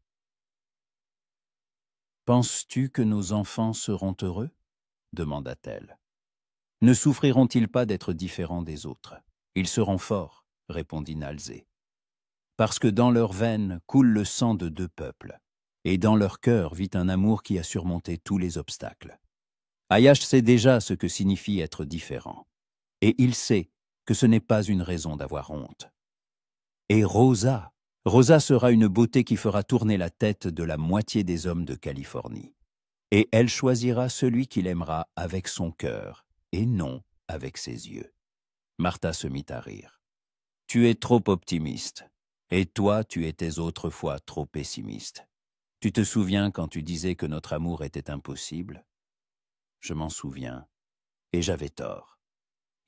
« Penses-tu que nos enfants seront heureux ?» demanda-t-elle. « Ne souffriront-ils pas d'être différents des autres? Ils seront forts, » répondit Nalzé. « Parce que dans leurs veines coule le sang de 2 peuples, et dans leur cœur vit un amour qui a surmonté tous les obstacles. Ayash sait déjà ce que signifie être différent, et il sait que ce n'est pas une raison d'avoir honte. Et Rosa sera une beauté qui fera tourner la tête de la moitié des hommes de Californie. Et elle choisira celui qu'il aimera avec son cœur, et non avec ses yeux. » Martha se mit à rire. « Tu es trop optimiste, et toi tu étais autrefois trop pessimiste. Tu te souviens quand tu disais que notre amour était impossible? » Je m'en souviens, et j'avais tort.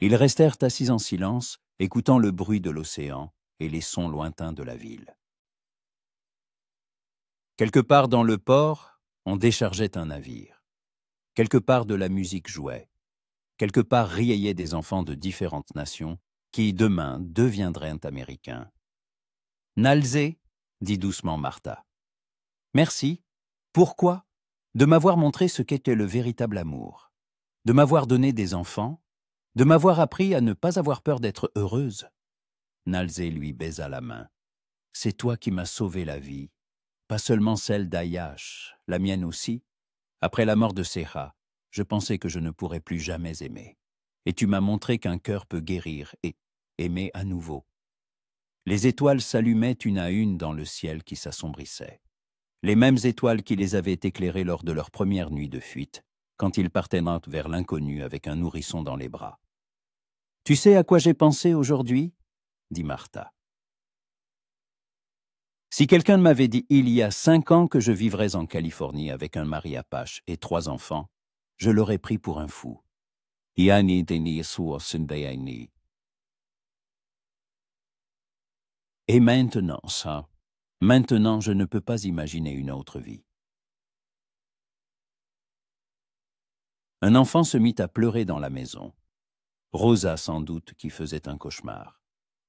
Ils restèrent assis en silence, écoutant le bruit de l'océan et les sons lointains de la ville. Quelque part dans le port, on déchargeait un navire. Quelque part de la musique jouait. Quelque part riaient des enfants de différentes nations qui, demain, deviendraient américains. « Nalzé, » dit doucement Martha. « Merci. Pourquoi? De m'avoir montré ce qu'était le véritable amour. De m'avoir donné des enfants. De m'avoir appris à ne pas avoir peur d'être heureuse. » Nalzé lui baisa la main. « C'est toi qui m'as sauvé la vie. pas seulement celle d'Ayash, la mienne aussi. Après la mort de Seha, je pensais que je ne pourrais plus jamais aimer. Et tu m'as montré qu'un cœur peut guérir et aimer à nouveau. Les étoiles s'allumaient une à une dans le ciel qui s'assombrissait. Les mêmes étoiles qui les avaient éclairés lors de leur première nuit de fuite, quand ils partaient vers l'inconnu avec un nourrisson dans les bras. « Tu sais à quoi j'ai pensé aujourd'hui » dit Martha. Si quelqu'un m'avait dit il y a 5 ans que je vivrais en Californie avec un mari apache et 3 enfants, je l'aurais pris pour un fou. Et maintenant, ça, maintenant je ne peux pas imaginer une autre vie. Un enfant se mit à pleurer dans la maison. Rosa sans doute qui faisait un cauchemar.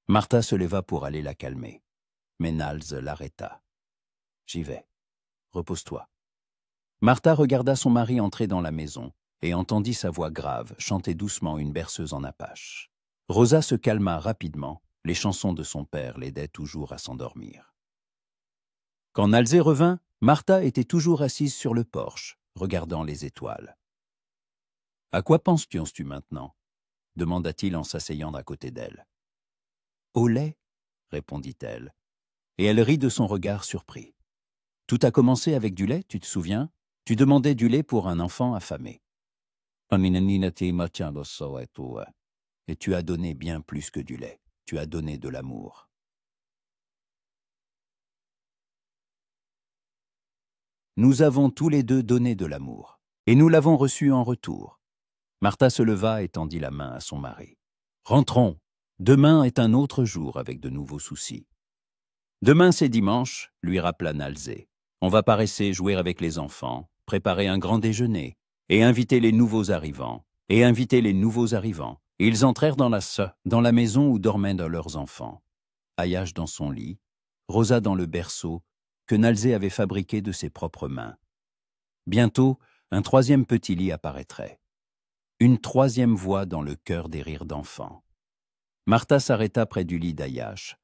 Martha se leva pour aller la calmer. Mais Nals l'arrêta. « J'y vais. Repose-toi. » Martha regarda son mari entrer dans la maison et entendit sa voix grave chanter doucement une berceuse en apache. Rosa se calma rapidement, les chansons de son père l'aidaient toujours à s'endormir. Quand Nalzé revint, Martha était toujours assise sur le porche, regardant les étoiles. « À quoi penses-tu maintenant » demanda-t-il en s'asseyant à côté d'elle. « Au lait » répondit-elle, et elle rit de son regard surpris. « Tout a commencé avec du lait, tu te souviens? Tu demandais du lait pour un enfant affamé. Et tu as donné bien plus que du lait, tu as donné de l'amour. » Nous avons tous les deux donné de l'amour, et nous l'avons reçu en retour. Martha se leva et tendit la main à son mari. « Rentrons, demain est un autre jour avec de nouveaux soucis. »« Demain c'est dimanche, » lui rappela Nalzé. « On va paresser, jouer avec les enfants, préparer un grand déjeuner, et inviter les nouveaux arrivants, Ils entrèrent dans la maison où dormaient leurs enfants. Ayash dans son lit, Rosa dans le berceau, que Nalzé avait fabriqué de ses propres mains. Bientôt, un troisième petit lit apparaîtrait. Une troisième voix dans le cœur des rires d'enfants. Martha s'arrêta près du lit d'Ayash,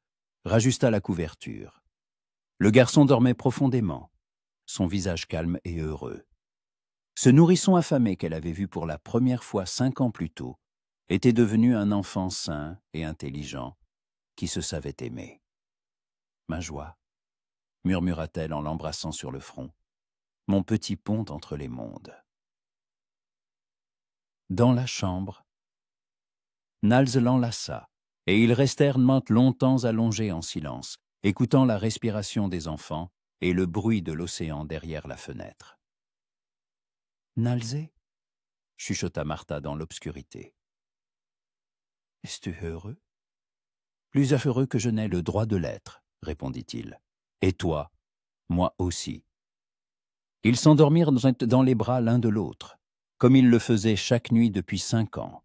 rajusta la couverture. Le garçon dormait profondément, son visage calme et heureux. Ce nourrisson affamé qu'elle avait vu pour la première fois 5 ans plus tôt était devenu un enfant sain et intelligent qui se savait aimer. « Ma joie » murmura-t-elle en l'embrassant sur le front, « mon petit pont entre les mondes. » Dans la chambre, Nals l'enlaça, et ils restèrent longtemps allongés en silence, écoutant la respiration des enfants et le bruit de l'océan derrière la fenêtre. « Nalzé » chuchota Martha dans l'obscurité. « Es-tu heureux ?»« Plus heureux que je n'ai le droit de l'être, » répondit-il. « Et toi, moi aussi. » Ils s'endormirent dans les bras l'un de l'autre, comme ils le faisaient chaque nuit depuis 5 ans.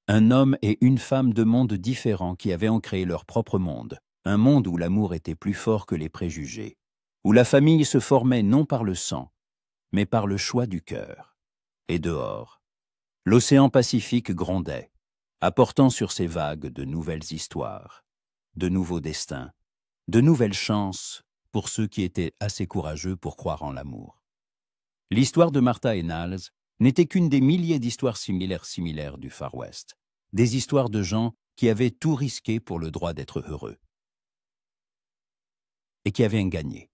Un homme et une femme de mondes différents qui avaient en créé leur propre monde, un monde où l'amour était plus fort que les préjugés, où la famille se formait non par le sang, mais par le choix du cœur. Et dehors, l'océan Pacifique grondait, apportant sur ses vagues de nouvelles histoires, de nouveaux destins, de nouvelles chances pour ceux qui étaient assez courageux pour croire en l'amour. L'histoire de Martha et Nals n'était qu'une des milliers d'histoires similaires du Far West, des histoires de gens qui avaient tout risqué pour le droit d'être heureux et qui avaient gagné.